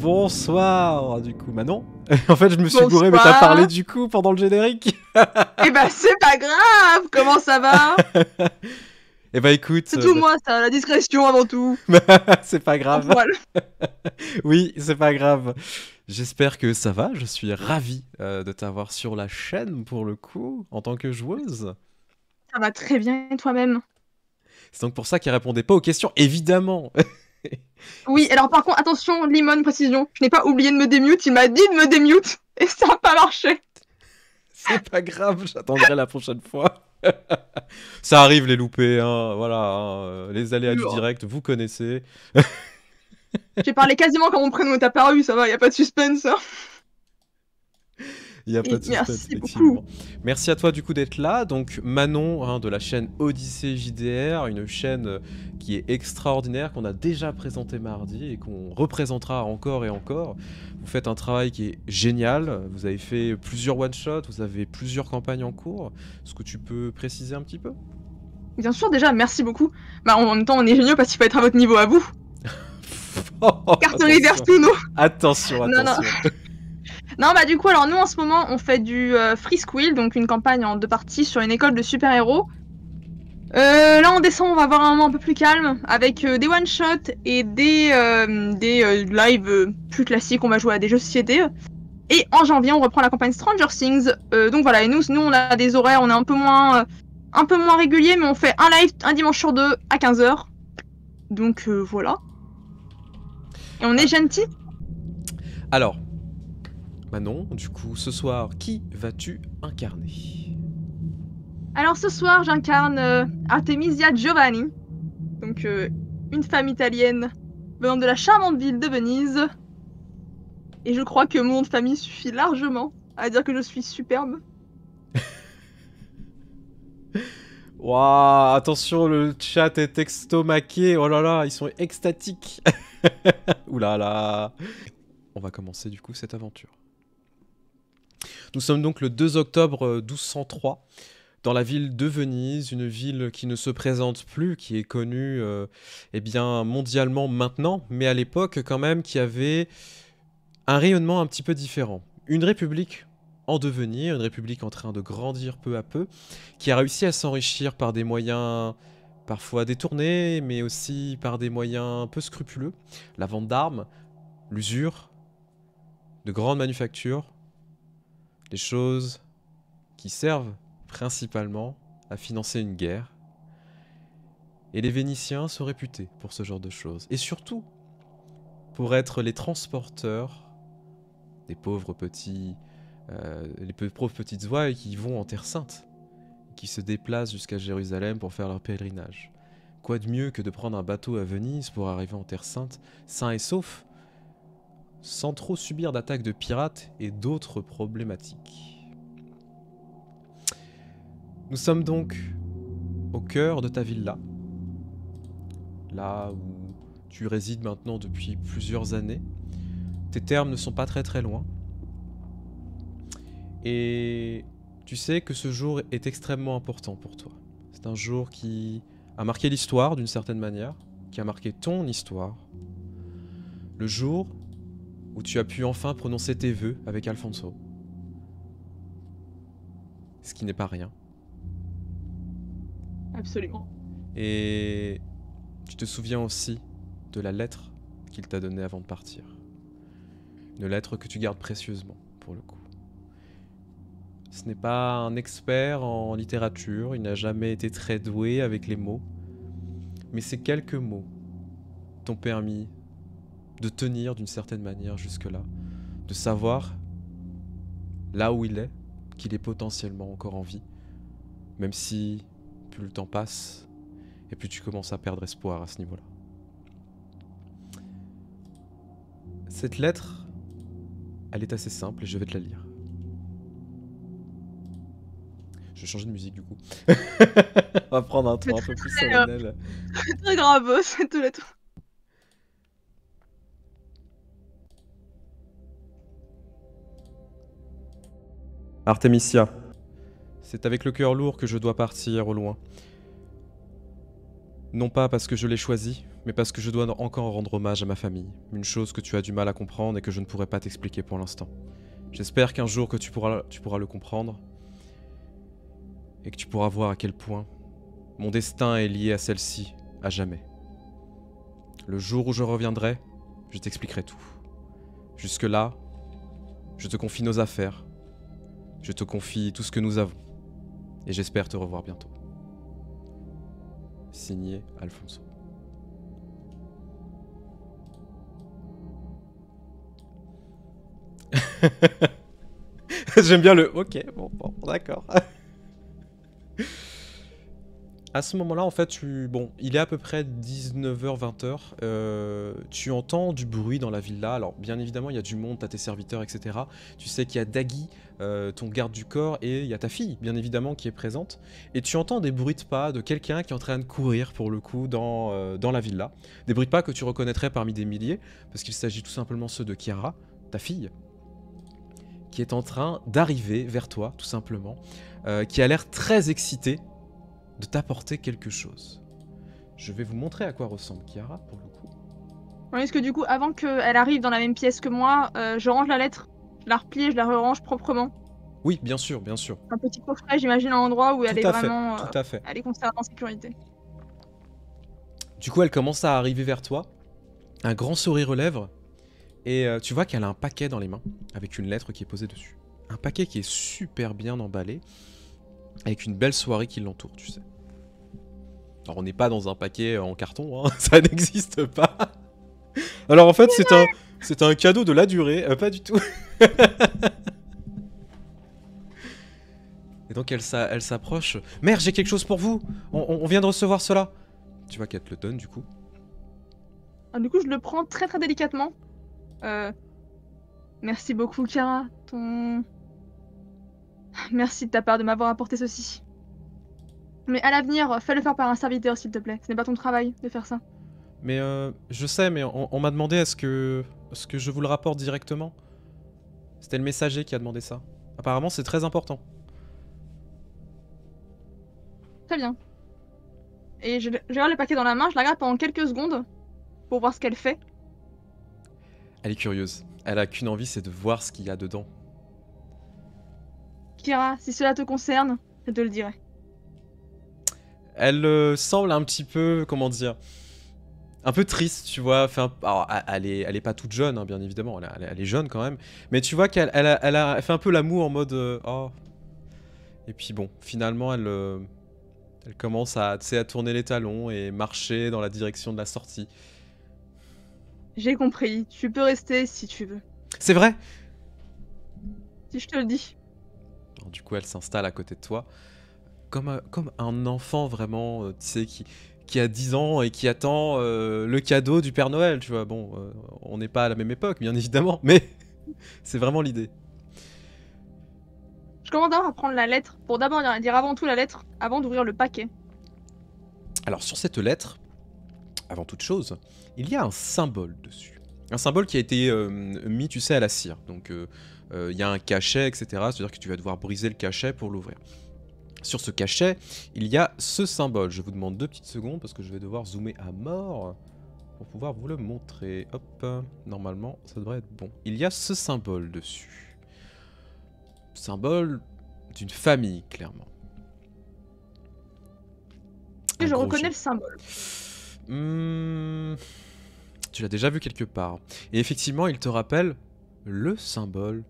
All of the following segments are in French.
Bonsoir, du coup, Manon. En fait, je me suis gouré, mais Bonsoir. t'as parlé du coup pendant le générique. Eh ben c'est pas grave, comment ça va? Eh bah écoute, C'est tout moi ça, la discrétion avant tout. c'est pas En grave. poil. Oui, c'est pas grave. J'espère que ça va. Je suis ravi de t'avoir sur la chaîne pour le coup, en tant que joueuse. Ça va très bien et toi-même? C'est donc pour ça qu'elle répondait pas aux questions, évidemment. Oui, alors par contre, attention, Limon, précision, je n'ai pas oublié de me démute, il m'a dit de me démute, et ça n'a pas marché. C'est pas grave, j'attendrai la prochaine fois. Ça arrive les loupés, hein, voilà, hein, les aléas du direct, vous connaissez. J'ai parlé quasiment quand mon prénom est apparu, ça va, y a pas de suspense. Hein. Il n'y a pas de suspense, Merci effectivement. beaucoup. Merci à toi du coup d'être là. Donc Manon hein, de la chaîne Odyssée JDR, une chaîne qui est extraordinaire, qu'on a déjà présenté mardi et qu'on représentera encore et encore. Vous faites un travail qui est génial. Vous avez fait plusieurs one-shots, vous avez plusieurs campagnes en cours. Est-ce que tu peux préciser un petit peu? Bien sûr, déjà, merci beaucoup. Bah, en même temps, on est géniaux parce qu'il faut être à votre niveau à vous. Carton reverse tout, nous. Attention, Non, non. attention. Non, bah du coup, alors nous en ce moment, on fait du Free Squill, donc une campagne en 2 parties sur une école de super-héros. Là en décembre, on va avoir un moment un peu plus calme, avec des one-shots et des lives plus classiques, on va jouer à des jeux de société. Et en janvier, on reprend la campagne Stranger Things. Donc voilà, et nous on a des horaires, on est un peu moins réguliers, mais on fait un live un dimanche sur 2 à 15h. Donc voilà. Et on est gentil. Alors, Manon, du coup, ce soir, qui vas-tu incarner? Alors ce soir, j'incarne Artemisia Giovanni, donc une femme italienne venant de la charmante ville de Venise. Et je crois que mon nom de famille suffit largement à dire que je suis superbe. Waouh, attention, le chat est extomaqué. Oh là là, ils sont extatiques. Ouh là là. On va commencer du coup cette aventure. Nous sommes donc le 2 octobre 1203 dans la ville de Venise, une ville qui ne se présente plus, qui est connue eh bien, mondialement maintenant, mais à l'époque quand même qui avait un rayonnement un petit peu différent. Une république en devenir, une république en train de grandir peu à peu, qui a réussi à s'enrichir par des moyens parfois détournés, mais aussi par des moyens peu scrupuleux. La vente d'armes, l'usure, de grandes manufactures, des choses qui servent principalement à financer une guerre. Et les Vénitiens sont réputés pour ce genre de choses. Et surtout, pour être les transporteurs des pauvres petits... les pauvres petites voies qui vont en Terre Sainte, qui se déplacent jusqu'à Jérusalem pour faire leur pèlerinage. Quoi de mieux que de prendre un bateau à Venise pour arriver en Terre Sainte, sain et sauf, sans trop subir d'attaques de pirates et d'autres problématiques. Nous sommes donc au cœur de ta villa, là où tu résides maintenant depuis plusieurs années. Tes termes ne sont pas très loin. Et tu sais que ce jour est extrêmement important pour toi. C'est un jour qui a marqué l'histoire d'une certaine manière, qui a marqué ton histoire. Le jour où tu as pu enfin prononcer tes vœux avec Alfonso. Ce qui n'est pas rien. Absolument. Et tu te souviens aussi de la lettre qu'il t'a donnée avant de partir. Une lettre que tu gardes précieusement, pour le coup. Ce n'est pas un expert en littérature, il n'a jamais été très doué avec les mots. Mais ces quelques mots t'ont permis de tenir d'une certaine manière jusque-là. De savoir, là où il est, qu'il est potentiellement encore en vie. Même si plus le temps passe, et plus tu commences à perdre espoir à ce niveau-là. Cette lettre, elle est assez simple et je vais te la lire. Je vais changer de musique du coup. On va prendre un ton un peu plus solennel. C'est très grave, c'est tout lettre. Artemisia, c'est avec le cœur lourd que je dois partir au loin. Non pas parce que je l'ai choisi, mais parce que je dois encore rendre hommage à ma famille. Une chose que tu as du mal à comprendre et que je ne pourrai pas t'expliquer pour l'instant. J'espère qu'un jour que tu pourras le comprendre et que tu pourras voir à quel point mon destin est lié à celle-ci à jamais. Le jour où je reviendrai, je t'expliquerai tout. Jusque-là, je te confie nos affaires. Je te confie tout ce que nous avons. Et j'espère te revoir bientôt. Signé Alfonso. J'aime bien le ok, bon d'accord. À ce moment-là, en fait, bon, il est à peu près 19h, 20h. Tu entends du bruit dans la villa. Alors, bien évidemment, il y a du monde, t'as tes serviteurs, etc. Tu sais qu'il y a Daggy, ton garde du corps, et il y a ta fille, bien évidemment, qui est présente. Et tu entends des bruits de pas de quelqu'un qui est en train de courir, pour le coup, dans la villa. Des bruits de pas que tu reconnaîtrais parmi des milliers, parce qu'il s'agit tout simplement ceux de Chiara, ta fille, qui est en train d'arriver vers toi, tout simplement, qui a l'air très excitée de t'apporter quelque chose. Je vais vous montrer à quoi ressemble Chiara, pour le coup. Est-ce que du coup, avant qu'elle arrive dans la même pièce que moi, je range la lettre, je la replie, je la re-range proprement. Oui, bien sûr, bien sûr. Un petit coffret, j'imagine, à un endroit où elle est vraiment... Tout à fait. Elle est conservée en sécurité. Du coup, elle commence à arriver vers toi, un grand sourire aux lèvres, et tu vois qu'elle a un paquet dans les mains, avec une lettre qui est posée dessus. Un paquet qui est super bien emballé, avec une belle soirée qui l'entoure, tu sais. Alors on n'est pas dans un paquet en carton, hein, ça n'existe pas. Alors en fait c'est un cadeau de la durée, pas du tout. Et donc elle s'approche. Mère, j'ai quelque chose pour vous. On vient de recevoir cela. Tu vois qu'elle te le donne du coup. Ah, du coup je le prends très très délicatement. Merci beaucoup Chiara, Merci de ta part de m'avoir apporté ceci. Mais à l'avenir, fais-le faire par un serviteur, s'il te plaît. Ce n'est pas ton travail de faire ça. Mais je sais, mais on m'a demandé est-ce que je vous le rapporte directement. C'était le messager qui a demandé ça. Apparemment, c'est très important. Très bien. Et je garde le paquet dans la main, je la regarde pendant quelques secondes pour voir ce qu'elle fait. Elle est curieuse. Elle a qu'une envie, c'est de voir ce qu'il y a dedans. Chiara, si cela te concerne, je te le dirai. Elle semble un petit peu, comment dire, un peu triste, tu vois. Enfin, alors, elle est pas toute jeune, hein, bien évidemment. Elle est jeune quand même. Mais tu vois qu'elle a fait un peu l'amour en mode oh. Et puis bon, finalement, elle commence à tourner les talons et marcher dans la direction de la sortie. J'ai compris. Tu peux rester si tu veux. C'est vrai. Si je te le dis. Alors, du coup, elle s'installe à côté de toi. Comme un enfant vraiment, tu sais, qui a 10 ans et qui attend le cadeau du Père Noël, tu vois. Bon, on n'est pas à la même époque, bien évidemment, mais c'est vraiment l'idée. Je commence d'abord à prendre la lettre, pour d'abord dire avant tout la lettre, avant d'ouvrir le paquet. Alors, sur cette lettre, avant toute chose, il y a un symbole dessus. Un symbole qui a été mis, tu sais, à la cire. Donc, il y a un cachet, etc. C'est-à-dire que tu vas devoir briser le cachet pour l'ouvrir. Sur ce cachet, il y a ce symbole. Je vous demande 2 petites secondes parce que je vais devoir zoomer à mort pour pouvoir vous le montrer. Hop, normalement, ça devrait être bon. Il y a ce symbole dessus. Symbole d'une famille, clairement. Et je reconnais le symbole. Tu l'as déjà vu quelque part. Et effectivement, il te rappelle le symbole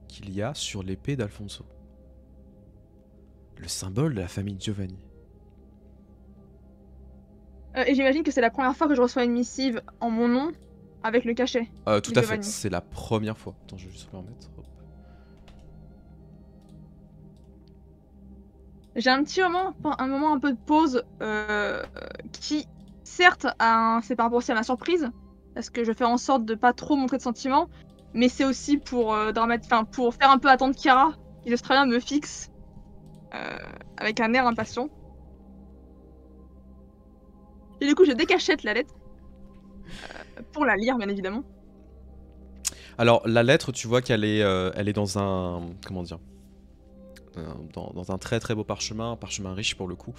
qu'il y a sur l'épée d'Alfonso. Le symbole de la famille Giovanni. Et j'imagine que c'est la première fois que je reçois une missive en mon nom avec le cachet. Tout à fait, c'est la première fois. Attends, je vais juste le remettre. Hop. J'ai un petit moment, un peu de pause qui, certes, c'est par rapport aussi à ma surprise, parce que je fais en sorte de pas trop montrer de sentiments, mais c'est aussi pour pour faire un peu attendre Chiara, qui l'Australien me fixe avec un air impatient. Et du coup, je décachette la lettre pour la lire, bien évidemment. Alors, la lettre, tu vois qu'elle est, elle est dans un... Comment dire ? dans un très très beau parchemin, un parchemin riche pour le coup.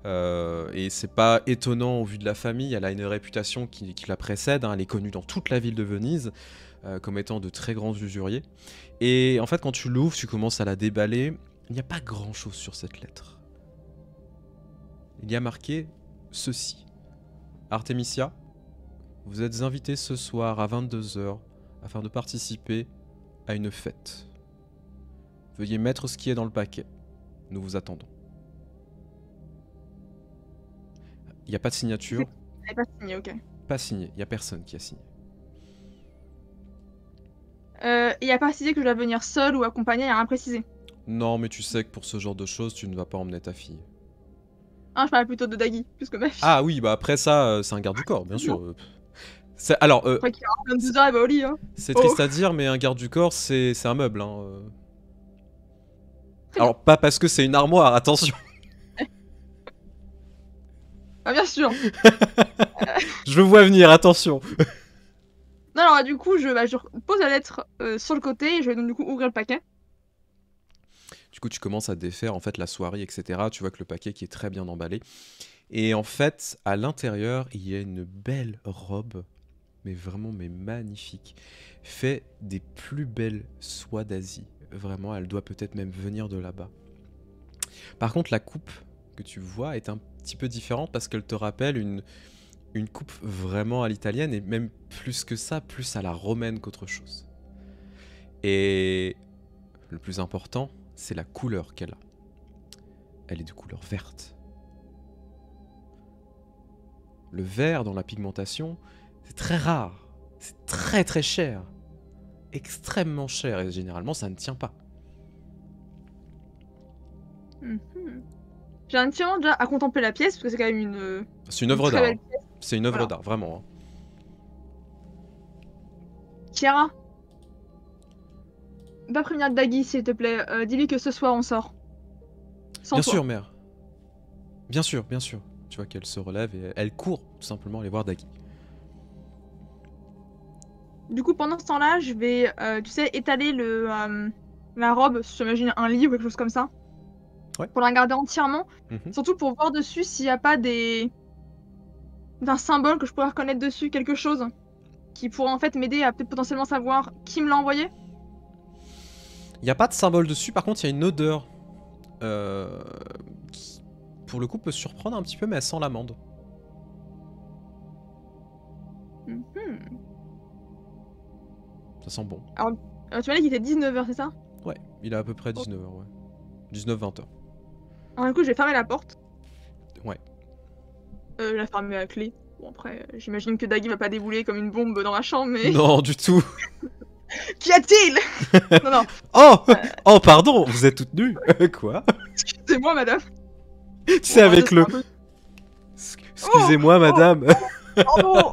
Et c'est pas étonnant au vu de la famille, elle a une réputation qui la précède, hein, elle est connue dans toute la ville de Venise comme étant de très grands usuriers. Et en fait quand tu l'ouvres, tu commences à la déballer, il n'y a pas grand chose sur cette lettre. Il y a marqué ceci. Artemisia, vous êtes invité ce soir à 22 h afin de participer à une fête. Veuillez mettre ce qui est dans le paquet. Nous vous attendons. Il n'y a pas de signature. Elle n'est pas signée, ok. Pas signé. Il n'y a personne qui a signé. Il n'y a pas précisé que je dois venir seule ou accompagnée, il n'y a rien précisé. Non, mais tu sais que pour ce genre de choses, tu ne vas pas emmener ta fille. Ah, je parlais plutôt de Daggy, plus que ma fille. Ah oui, bah après ça, c'est un garde du corps, bien sûr. Alors, Après qu'il y a 22 h, elle va au lit, hein. c'est triste à dire, mais un garde du corps, c'est un meuble. Hein. Alors, pas parce que c'est une armoire, attention. Ah, bien sûr. Je le vois venir, attention. Non, alors du coup, je pose la lettre sur le côté et je vais donc du coup ouvrir le paquet. Du coup, tu commences à défaire en fait la soirée, etc. Tu vois que le paquet qui est très bien emballé. Et en fait, à l'intérieur, il y a une belle robe, mais vraiment magnifique, fait des plus belles soies d'Asie. Vraiment, elle doit peut-être même venir de là-bas. Par contre, la coupe que tu vois est un petit peu différente parce qu'elle te rappelle une coupe vraiment à l'italienne et même plus que ça, plus à la romaine qu'autre chose. Et le plus important, c'est la couleur qu'elle a. Elle est de couleur verte. Le vert dans la pigmentation, c'est très rare. C'est très très cher. Extrêmement cher et généralement ça ne tient pas. J'ai un petit moment déjà à contempler la pièce parce que c'est quand même une. C'est une œuvre d'art. Hein. C'est une œuvre voilà. d'art, vraiment. Hein. Chiara, va prévenir Daggy s'il te plaît. Dis-lui que ce soir on sort. Sans bien toi. sûr, mère. Bien sûr, bien sûr. Tu vois qu'elle se relève et elle court tout simplement aller voir Daggy. Du coup, pendant ce temps-là, je vais, tu sais, étaler la robe, j'imagine un lit ou quelque chose comme ça. Ouais. Pour la garder entièrement. Surtout pour voir dessus s'il n'y a pas d'un symbole que je pourrais reconnaître dessus, quelque chose qui pourrait en fait m'aider à peut-être potentiellement savoir qui me l'a envoyé. Il n'y a pas de symbole dessus, par contre il y a une odeur qui, pour le coup, peut surprendre un petit peu, mais elle sent l'amande. Ça sent bon. Alors, tu m'as dit qu'il était 19 h, c'est ça? Ouais, il est à peu près 19 h, ouais. 19-20 h. Alors du coup, je vais fermer la porte. Ouais. La fermer à la clé. Bon, après, j'imagine que Daggy va pas débouler comme une bombe dans la chambre, mais... Non, du tout. Qu'y a-t-il? Non, non. Oh, pardon, vous êtes toute nue. Quoi? Excusez-moi, madame. Tu sais, avec le... Excusez-moi, madame. Oh.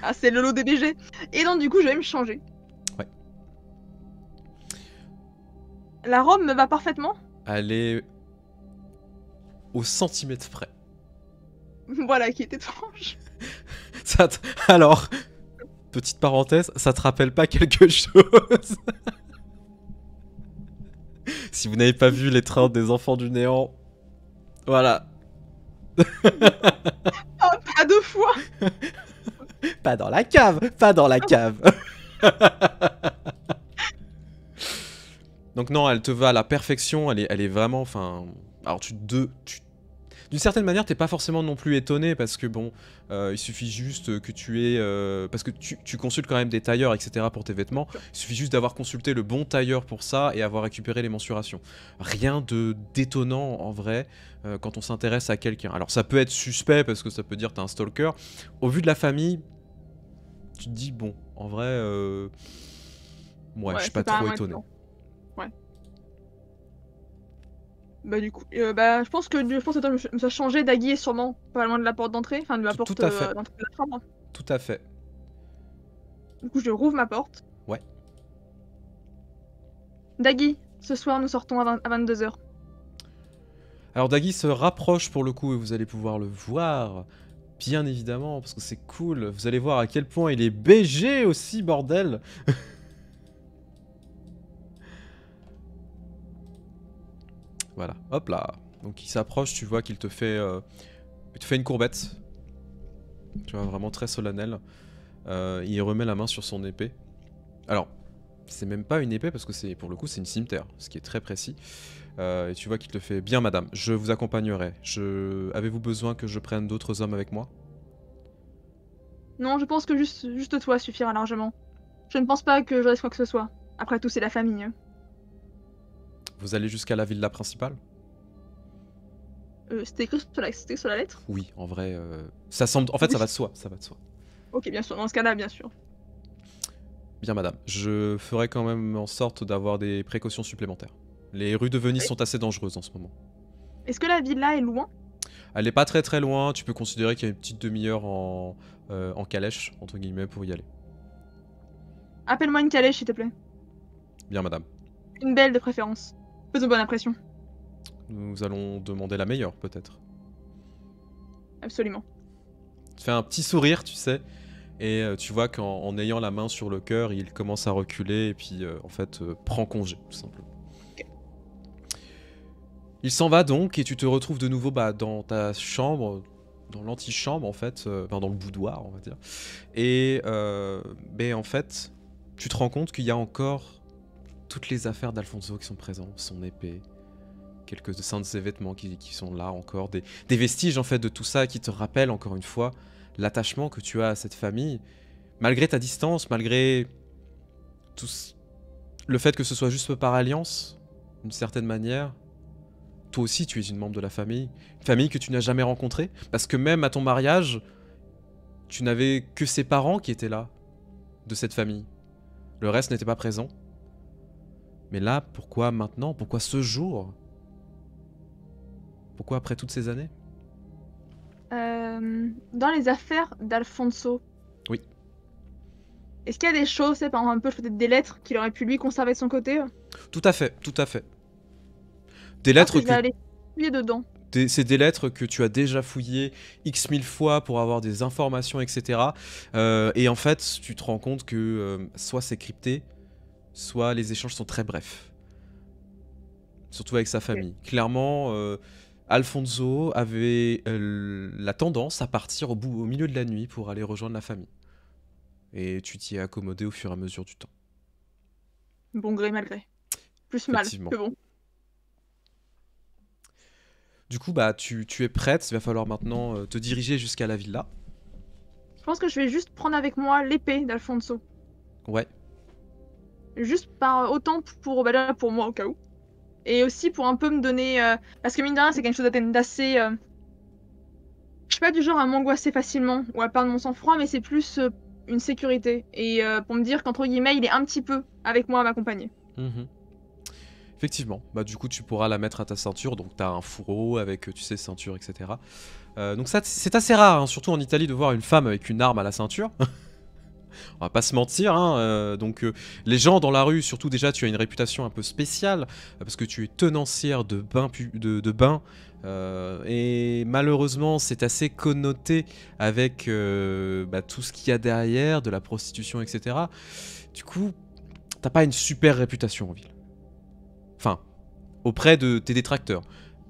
Ah, c'est le lot des BG. Et donc, du coup, je vais me changer. Ouais. La robe me va parfaitement? Elle est au centimètre près. Voilà qui est étrange. Alors, petite parenthèse, ça te rappelle pas quelque chose? Si vous n'avez pas vu les trains des enfants du néant, voilà. Oh, pas deux fois. Pas dans la cave, pas dans la cave. Donc non, elle te va à la perfection, elle est vraiment, enfin... Alors d'une certaine manière, t'es pas forcément non plus étonné parce que bon, il suffit juste que tu aies... parce que tu consultes quand même des tailleurs, etc. pour tes vêtements. Il suffit juste d'avoir consulté le bon tailleur pour ça et avoir récupéré les mensurations. Rien de détonnant en vrai quand on s'intéresse à quelqu'un. Alors ça peut être suspect parce que ça peut dire t'es un stalker. Au vu de la famille, tu te dis bon, en vrai... Ouais, je suis pas trop étonné. Ouais. Bah du coup, je pense que je me suis changé. Daggy est sûrement pas loin de la porte d'entrée, enfin de la porte d'entrée de la chambre. Tout à fait. Du coup, je rouvre ma porte. Ouais. Daggy, ce soir nous sortons à 22 h. Alors Daggy se rapproche pour le coup et vous allez pouvoir le voir, bien évidemment, parce que c'est cool. Vous allez voir à quel point il est BG aussi, bordel. Voilà, hop là. Donc il s'approche, tu vois qu'il te fait une courbette. Tu vois, vraiment très solennel. Il remet la main sur son épée. Alors, c'est même pas une épée parce que pour le coup c'est une cimeterre, ce qui est très précis. Et tu vois qu'il te fait bien madame, je vous accompagnerai. Avez-vous besoin que je prenne d'autres hommes avec moi? Non, je pense que juste toi suffira largement. Je ne pense pas que je reste quoi que ce soit. Après tout, c'est la famille. Vous allez jusqu'à la villa principale? C'était sur la lettre? Oui, en vrai, ça semble. En fait, Oui. ça va de soi, ça va de soi. Ok, bien sûr, dans ce cas-là, bien sûr. Bien madame, je ferai quand même en sorte d'avoir des précautions supplémentaires. Les rues de Venise sont assez dangereuses en ce moment. Est-ce que la villa est loin? Elle est pas très très loin, tu peux considérer qu'il y a une petite demi-heure en calèche, entre guillemets, pour y aller. Appelle-moi une calèche, s'il te plaît. Bien madame. Une belle de préférence. Faisons bonne impression. Nous allons demander la meilleure, peut-être. Absolument. Tu fais un petit sourire, tu sais, et tu vois qu'en ayant la main sur le cœur, il commence à reculer et puis en fait prend congé, tout simplement. Ok. Il s'en va donc et tu te retrouves de nouveau dans ta chambre, dans l'antichambre en fait, enfin dans le boudoir on va dire. Et en fait, tu te rends compte qu'il y a encore toutes les affaires d'Alfonso qui sont présentes, son épée, quelques de ses vêtements qui sont là encore, des vestiges en fait de tout ça qui te rappellent encore une fois l'attachement que tu as à cette famille, malgré ta distance, malgré tout le fait que ce soit juste par alliance, d'une certaine manière. Toi aussi tu es une membre de la famille, une famille que tu n'as jamais rencontrée, parce que même à ton mariage, tu n'avais que ses parents qui étaient là, de cette famille. Le reste n'était pas présent. Mais là, pourquoi maintenant? Pourquoi ce jour? Pourquoi après toutes ces années? Dans les affaires d'Alfonso. Oui. Est-ce qu'il y a des choses, c'est par exemple un peu peut-être des lettres qu'il aurait pu lui conserver de son côté? Tout à fait, tout à fait. Des Je pense lettres que je vais aller fouiller dedans. C'est des lettres que tu as déjà fouillées X mille fois pour avoir des informations, etc. Et en fait, tu te rends compte que soit c'est crypté, soit les échanges sont très brefs. Surtout avec sa famille. Clairement, Alfonso avait la tendance à partir au milieu de la nuit pour aller rejoindre la famille. Et tu t'y es accommodé au fur et à mesure du temps. Bon gré, mal gré. Plus mal Effectivement. que bon. Du coup, bah, tu es prête. Il va falloir maintenant te diriger jusqu'à la villa. Je pense que je vais juste prendre avec moi l'épée d'Alfonso. Ouais. Juste par autant déjà pour moi au cas où. Et aussi pour un peu me donner... parce que mine de rien, c'est quelque chose d'assez... Je suis pas du genre à m'angoisser facilement ou à perdre mon sang-froid, mais c'est plus une sécurité. Et pour me dire qu'entre guillemets, il est un petit peu avec moi à m'accompagner. Mhm. Effectivement, bah du coup tu pourras la mettre à ta ceinture, donc t'as un fourreau avec, tu sais, ceinture, etc. Donc ça c'est assez rare, hein, surtout en Italie, de voir une femme avec une arme à la ceinture. On va pas se mentir, hein, les gens dans la rue, surtout déjà tu as une réputation un peu spéciale, parce que tu es tenancière de bain, et malheureusement c'est assez connoté avec tout ce qu'il y a derrière, de la prostitution, etc. Du coup, t'as pas une super réputation en ville. Enfin, auprès de tes détracteurs.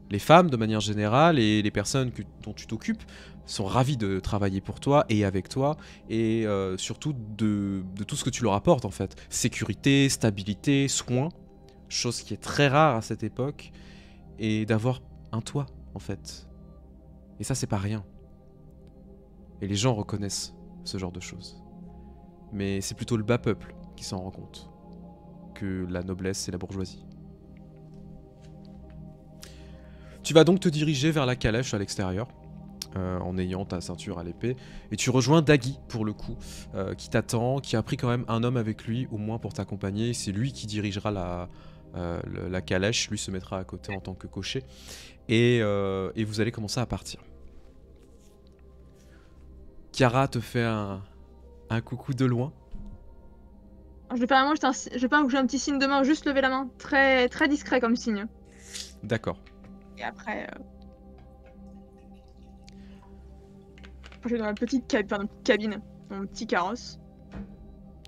Les femmes, de manière générale, et les personnes dont tu t'occupes, sont ravies de travailler pour toi et avec toi, et surtout de tout ce que tu leur apportes, en fait. Sécurité, stabilité, soins, chose qui est très rare à cette époque, et d'avoir un toit, en fait. Et ça, c'est pas rien. Et les gens reconnaissent ce genre de choses. Mais c'est plutôt le bas peuple qui s'en rend compte, que la noblesse et la bourgeoisie. Tu vas donc te diriger vers la calèche à l'extérieur, en ayant ta ceinture à l'épée, et tu rejoins Dagui, pour le coup, qui t'attend, qui a pris quand même un homme avec lui, au moins pour t'accompagner. C'est lui qui dirigera la calèche, lui se mettra à côté en tant que cocher, et vous allez commencer à partir. Chiara te fait un coucou de loin. Je vais faire vraiment juste je vais pas bouger un petit signe de main, juste lever la main. Très, très discret comme signe. D'accord. Et après... Je vais dans la petite cabine, dans mon petit carrosse.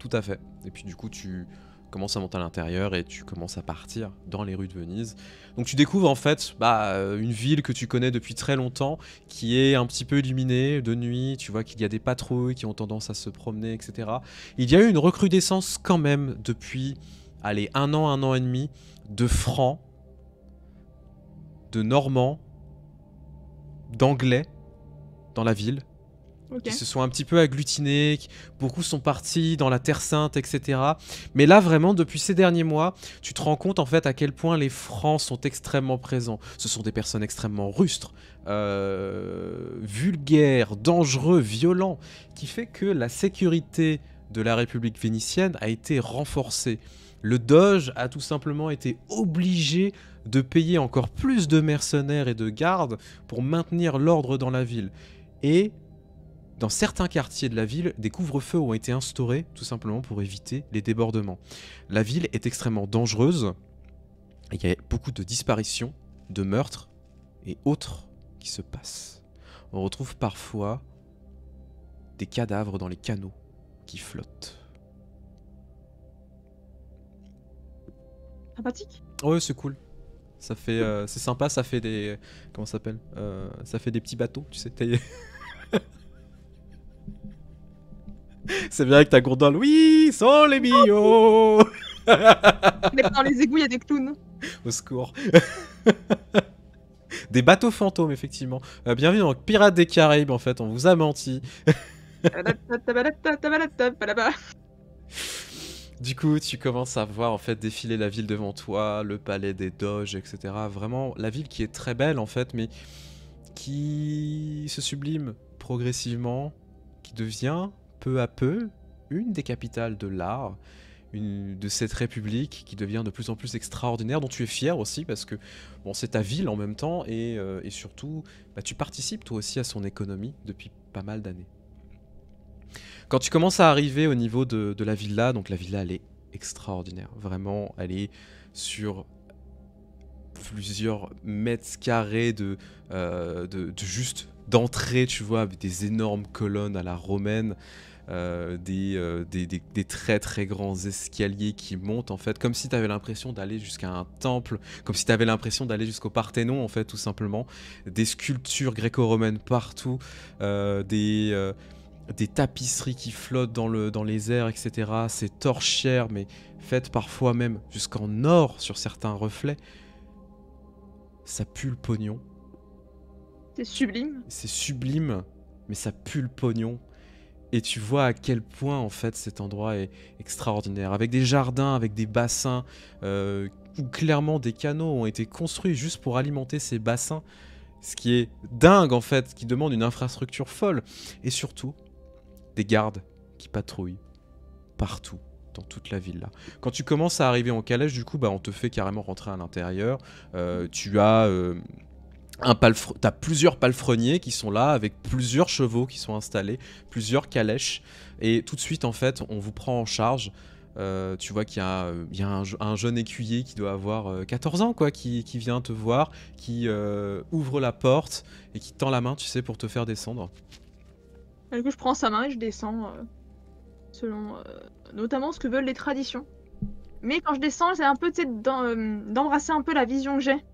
Tout à fait. Et puis du coup, tu commences à monter à l'intérieur et tu commences à partir dans les rues de Venise. Donc tu découvres en fait une ville que tu connais depuis très longtemps, qui est un petit peu illuminée de nuit. Tu vois qu'il y a des patrouilles qui ont tendance à se promener, etc. Il y a eu une recrudescence quand même depuis, allez, un an et demi, de Francs, de Normands, d'Anglais dans la ville. Ok. Qui se sont un petit peu agglutinés, beaucoup sont partis dans la Terre Sainte, etc. Mais là, vraiment, depuis ces derniers mois, tu te rends compte en fait à quel point les Francs sont extrêmement présents. Ce sont des personnes extrêmement rustres, vulgaires, dangereux, violents, qui fait que la sécurité de la République vénitienne a été renforcée. Le Doge a tout simplement été obligé de payer encore plus de mercenaires et de gardes pour maintenir l'ordre dans la ville. Et dans certains quartiers de la ville, des couvre-feux ont été instaurés tout simplement pour éviter les débordements. La ville est extrêmement dangereuse. Il y a beaucoup de disparitions, de meurtres et autres qui se passent. On retrouve parfois des cadavres dans les canaux qui flottent. Sympathique. Ouais, c'est cool. Ça fait, c'est sympa, ça fait des... Comment ça s'appelle ça fait des petits bateaux, tu sais. C'est bien avec ta gondole. Oui, sont les mio. Dans les égouts, il y a des clowns. Au secours. Des bateaux fantômes, effectivement. Bienvenue dans Pirates des Caraïbes, en fait. On vous a menti. Du coup, tu commences à voir en fait défiler la ville devant toi, le palais des Doges, etc. Vraiment, la ville qui est très belle, en fait, mais qui se sublime progressivement, qui devient peu à peu une des capitales de l'art, de cette république qui devient de plus en plus extraordinaire, dont tu es fier aussi parce que bon, c'est ta ville en même temps et surtout tu participes toi aussi à son économie depuis pas mal d'années. Quand tu commences à arriver au niveau de la villa, donc la villa elle est extraordinaire, vraiment elle est sur plusieurs mètres carrés de juste d'entrée, tu vois, avec des énormes colonnes à la romaine. Des très très grands escaliers qui montent en fait comme si tu avais l'impression d'aller jusqu'à un temple, comme si tu avais l'impression d'aller jusqu'au Parthénon en fait tout simplement, des sculptures gréco-romaines partout, des tapisseries qui flottent dans les airs, etc. Ces torchères mais faites parfois même jusqu'en or sur certains reflets. Ça pue le pognon. C'est sublime. C'est sublime, mais ça pue le pognon. Et tu vois à quel point en fait cet endroit est extraordinaire. Avec des jardins, avec des bassins, où clairement des canaux ont été construits juste pour alimenter ces bassins. Ce qui est dingue en fait, qui demande une infrastructure folle. Et surtout, des gardes qui patrouillent partout dans toute la ville là. Quand tu commences à arriver en calèche, du coup, on te fait carrément rentrer à l'intérieur. Tu as... T'as plusieurs palefreniers qui sont là avec plusieurs chevaux qui sont installés, plusieurs calèches et tout de suite en fait on vous prend en charge. Tu vois qu'il y a un jeune écuyer qui doit avoir 14 ans quoi, qui vient te voir, qui ouvre la porte et qui tend la main tu sais pour te faire descendre. Du coup je prends sa main et je descends selon notamment ce que veulent les traditions. Mais quand je descends c'est un peu d'embrasser un peu la vision que j'ai.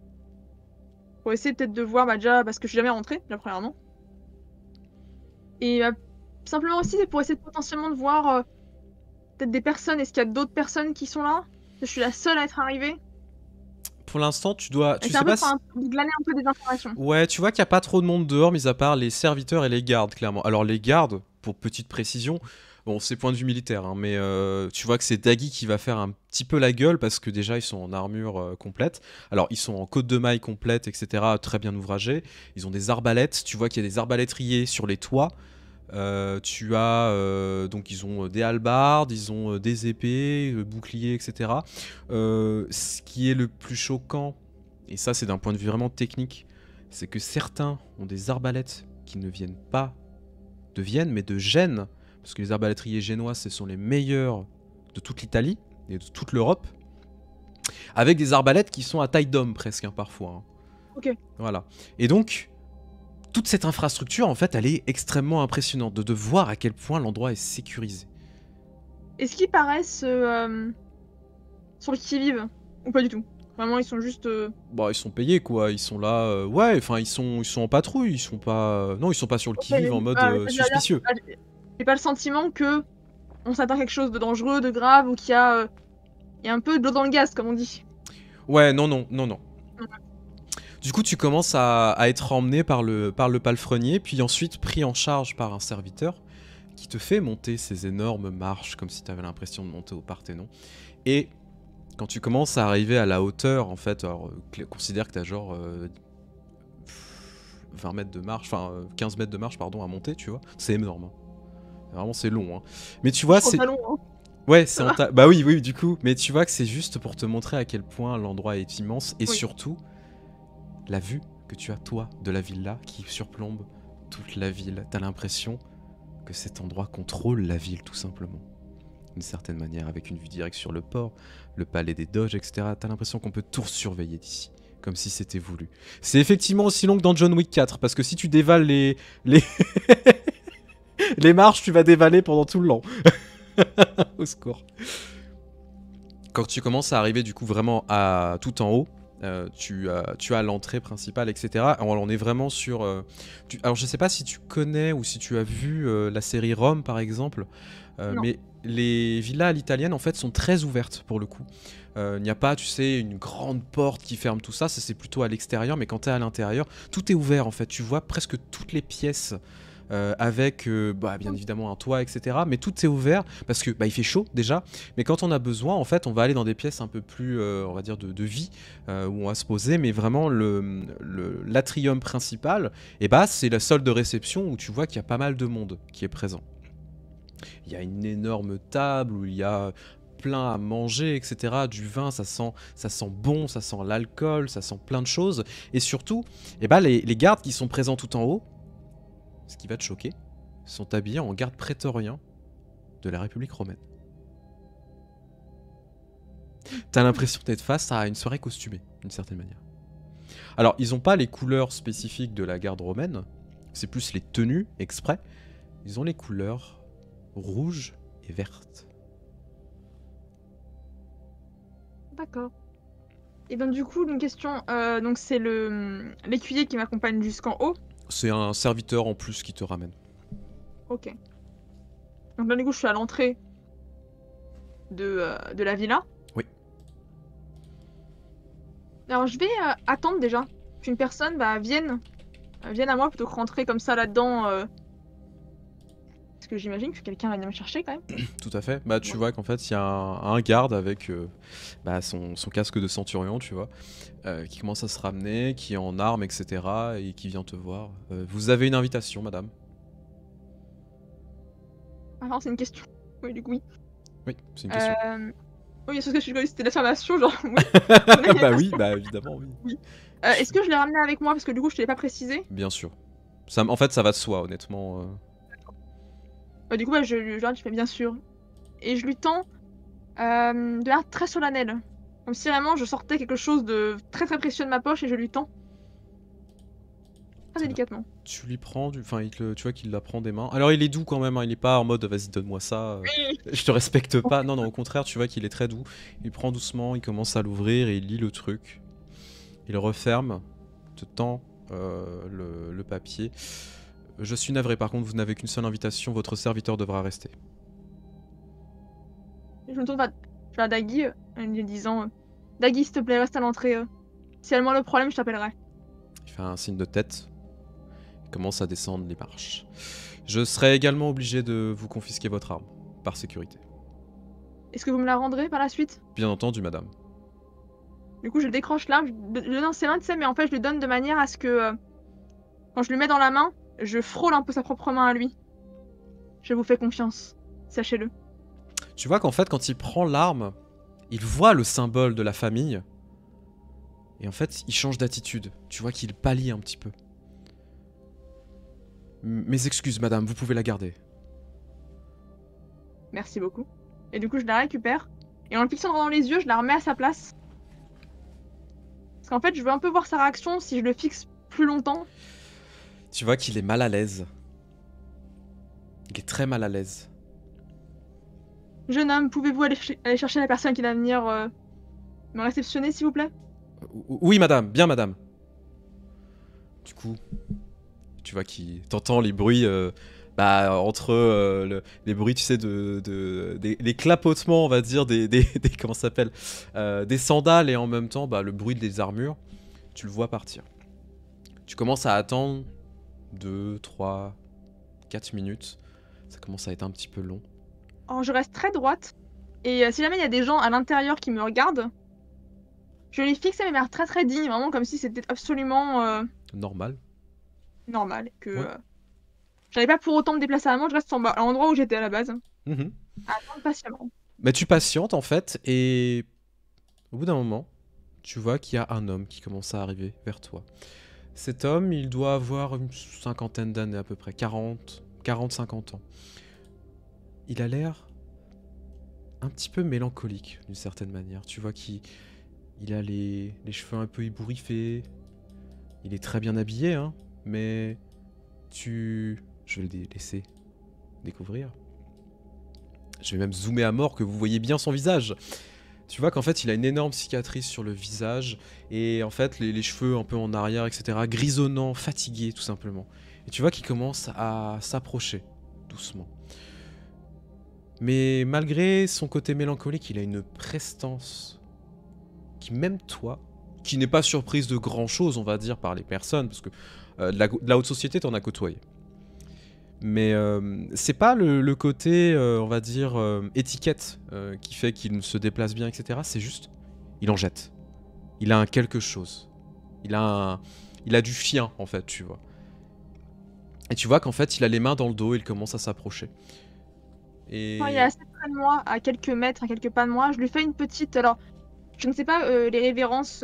Pour essayer peut-être de voir déjà, parce que je suis jamais rentrée, déjà premièrement. Et simplement aussi, c'est pour essayer potentiellement de voir peut-être des personnes. Est-ce qu'il y a d'autres personnes qui sont là? Je suis la seule à être arrivée. Pour l'instant, tu dois... Tu sais pas glaner un peu des informations. Ouais, tu vois qu'il n'y a pas trop de monde dehors, mis à part les serviteurs et les gardes, clairement. Alors les gardes, pour petite précision... Bon, c'est point de vue militaire, hein, mais tu vois que c'est Dagui qui va faire un petit peu la gueule parce que déjà ils sont en armure complète. Alors ils sont en côte de maille complète, etc. Très bien ouvragés. Ils ont des arbalètes. Tu vois qu'il y a des arbalétriers sur les toits. Tu as donc ils ont des hallebardes, ils ont des épées, boucliers, etc. Ce qui est le plus choquant, et ça c'est d'un point de vue vraiment technique, c'est que certains ont des arbalètes qui ne viennent pas de Vienne, mais de Gênes. Parce que les arbalétriers génois, ce sont les meilleurs de toute l'Italie et de toute l'Europe. Avec des arbalètes qui sont à taille d'homme presque, hein, parfois. Hein. Ok. Voilà. Et donc, toute cette infrastructure, en fait, elle est extrêmement impressionnante de voir à quel point l'endroit est sécurisé. Est-ce qu'il paraît sur le qui-vive. Ou pas du tout. Vraiment, ils sont juste... Bah, ils sont payés, quoi. Ils sont là... ouais, enfin, ils sont en patrouille. Ils sont pas... non, ils sont pas sur le qui-vive en mode suspicieux. J'ai pas le sentiment que on s'attend à quelque chose de dangereux, de grave, ou qu'il y a un peu de l'eau dans le gaz, comme on dit. Ouais, non, non, non, non. Du coup, tu commences à être emmené par le palefrenier, puis ensuite pris en charge par un serviteur qui te fait monter ces énormes marches, comme si tu avais l'impression de monter au Parthénon. Et quand tu commences à arriver à la hauteur, en fait, alors, considère que tu as genre 20 mètres de marche, enfin 15 mètres de marche, pardon, à monter, tu vois. C'est énorme. Hein. Vraiment, c'est long. Hein. Mais tu vois, c'est... Long, hein. Ouais, c'est bah oui, oui, du coup. Mais tu vois que c'est juste pour te montrer à quel point l'endroit est immense et surtout la vue que tu as, toi, de la villa qui surplombe toute la ville. T'as l'impression que cet endroit contrôle la ville, tout simplement. D'une certaine manière, avec une vue directe sur le port, le palais des Doges, etc. T'as l'impression qu'on peut tout surveiller d'ici, comme si c'était voulu. C'est effectivement aussi long que dans John Wick 4, parce que si tu dévales les marches, tu vas dévaler pendant tout le long. Au secours. Quand tu commences à arriver du coup vraiment à tout en haut, tu as l'entrée principale, etc. Alors, on est vraiment sur... alors je sais pas si tu connais ou si tu as vu la série Rome par exemple, mais les villas à l'italienne en fait sont très ouvertes pour le coup. Il n'y a pas, tu sais, une grande porte qui ferme tout ça, c'est plutôt à l'extérieur, mais quand tu es à l'intérieur, tout est ouvert en fait. Tu vois presque toutes les pièces avec bien évidemment un toit, etc. Mais tout est ouvert parce que il fait chaud déjà. Mais quand on a besoin, en fait, on va aller dans des pièces un peu plus, on va dire, de vie, où on va se poser. Mais vraiment, l'atrium principal, c'est la salle de réception où tu vois qu'il y a pas mal de monde qui est présent. Il y a une énorme table où il y a plein à manger, etc. Du vin, ça sent bon, ça sent l'alcool, ça sent plein de choses. Et surtout, les gardes qui sont présents tout en haut, ce qui va te choquer, sont habillés en garde prétorien de la République romaine. T'as l'impression d'être face à une soirée costumée, d'une certaine manière. Alors, ils n'ont pas les couleurs spécifiques de la garde romaine, c'est plus les tenues exprès. Ils ont les couleurs rouges et vertes. D'accord. Et donc du coup, une question, donc c'est l'écuyer qui m'accompagne jusqu'en haut. C'est un serviteur en plus qui te ramène. Ok. Donc là, du coup, je suis à l'entrée de la villa. Oui. Alors, je vais attendre déjà qu'une personne vienne à moi plutôt que rentrer comme ça là-dedans. Parce que j'imagine que quelqu'un va venir me chercher quand même. Tout à fait. Tu vois qu'en fait, il y a un garde avec son casque de centurion, tu vois, qui commence à se ramener, qui est en armes, etc. et qui vient te voir. Vous avez une invitation, madame? Alors, c'est une question. Oui, du coup, oui. Oui, c'est une question. Oui, c'est ce que je suis c'était l'affirmation, genre, oui. Oui, évidemment, oui. Oui. Est-ce que je l'ai ramené avec moi? Parce que du coup, je te l'ai pas précisé. Bien sûr. En fait, ça va de soi, honnêtement. Du coup, je fais bien sûr. Et je lui tends de l'air très solennel. Comme si vraiment je sortais quelque chose de très très précieux de ma poche et je lui tends. Très délicatement. Tu lui prends, tu vois qu'il la prend des mains. Alors il est doux quand même, hein, il est pas en mode vas-y donne-moi ça, je te respecte pas. Non, au contraire, tu vois qu'il est très doux. Il prend doucement, il commence à l'ouvrir et il lit le truc. Il referme, te tend le papier. Je suis navré, par contre vous n'avez qu'une seule invitation, votre serviteur devra rester. Je me tourne vers Daggy en lui disant Daggy, s'il te plaît, reste à l'entrée. Si elle a le problème, je t'appellerai. Il fait un signe de tête. Il commence à descendre les marches. Je serai également obligé de vous confisquer votre arme, par sécurité. Est-ce que vous me la rendrez par la suite? Bien entendu, madame. Du coup, je décroche l'arme, je le donne dans ses mains, tu sais, mais en fait, je le donne de manière à ce que quand je le mets dans la main, je frôle un peu sa propre main à lui. Je vous fais confiance, sachez-le. Tu vois qu'en fait, quand il prend l'arme, il voit le symbole de la famille. Et en fait, il change d'attitude. Tu vois qu'il pâlit un petit peu. Mes excuses, madame, vous pouvez la garder. Merci beaucoup. Et du coup, je la récupère. Et en le fixant dans les yeux, je la remets à sa place. Parce qu'en fait, je veux un peu voir sa réaction si je le fixe plus longtemps. Tu vois qu'il est mal à l'aise. Il est très mal à l'aise. Jeune homme, pouvez-vous aller chercher la personne qui va venir Me réceptionner, s'il vous plaît? Oui, madame, bien, madame. Du coup, tu vois qu'il t'entends les bruits entre les bruits, tu sais, des clapotements, on va dire, comment ça s'appelle, des sandales et en même temps le bruit des armures. Tu le vois partir. Tu commences à attendre 2, 3, 4 minutes. Ça commence à être un petit peu long. Alors, je reste très droite. Et si jamais il y a des gens à l'intérieur qui me regardent, je les fixe à mes l'air très très digne, vraiment comme si c'était absolument Normal. normal. Que Ouais. j'allais pas pour autant me déplacer à moi, je reste en bas, à l'endroit où j'étais à la base, Mhm. à attendre patiemment. Mais tu patientes en fait, et au bout d'un moment, tu vois qu'il y a un homme qui commence à arriver vers toi. Cet homme, il doit avoir une cinquantaine d'années à peu près, 40-50 ans. Il a l'air un petit peu mélancolique d'une certaine manière. Tu vois qu'il a les cheveux un peu ébouriffés. Il est très bien habillé, hein, mais je vais le laisser découvrir. Je vais même zoomer à mort que vous voyez bien son visage. Tu vois qu'en fait il a une énorme cicatrice sur le visage et en fait les cheveux un peu en arrière, etc. Grisonnants, fatigués tout simplement. Et tu vois qu'il commence à s'approcher doucement. Mais malgré son côté mélancolique, il a une prestance qui, même toi, qui n'est pas surprise de grand chose, on va dire, par les personnes, parce que de la haute société, t'en as côtoyé. Mais c'est pas le côté, on va dire, étiquette qui fait qu'il se déplace bien, etc. C'est juste, il en jette. Il a un quelque chose. Il a du chien, en fait, tu vois. Et tu vois qu'en fait, il a les mains dans le dos et il commence à s'approcher. Quand il est Et... assez près de moi, à quelques mètres, à quelques pas de moi, je lui fais une petite. Alors, je ne sais pas les révérences,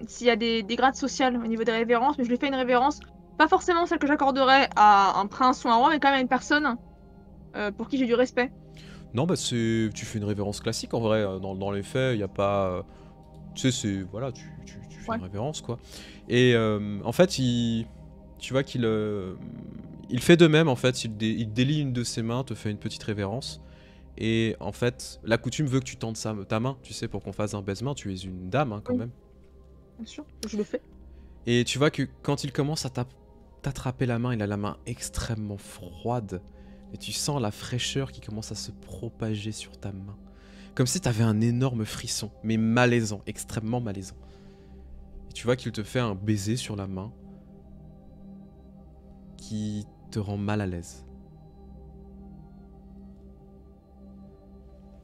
s'il y a des grades sociales au niveau des révérences, mais je lui fais une révérence, pas forcément celle que j'accorderais à un prince ou un roi, mais quand même à une personne pour qui j'ai du respect. Non, bah tu fais une révérence classique en vrai. Dans les faits, il n'y a pas. Tu sais, c'est. Voilà, tu fais Ouais. une révérence quoi. Et en fait, tu vois qu'il. Il fait de même en fait. Il délie une de ses mains, te fait une petite révérence. Et en fait, la coutume veut que tu tendes ta main, tu sais, pour qu'on fasse un baise-main. Tu es une dame hein, quand Oui, même. bien sûr, je le fais. Et tu vois que quand il commence à t'attraper la main, il a la main extrêmement froide. Et tu sens la fraîcheur qui commence à se propager sur ta main. Comme si t'avais un énorme frisson, mais malaisant, extrêmement malaisant. Et tu vois qu'il te fait un baiser sur la main qui te rend mal à l'aise.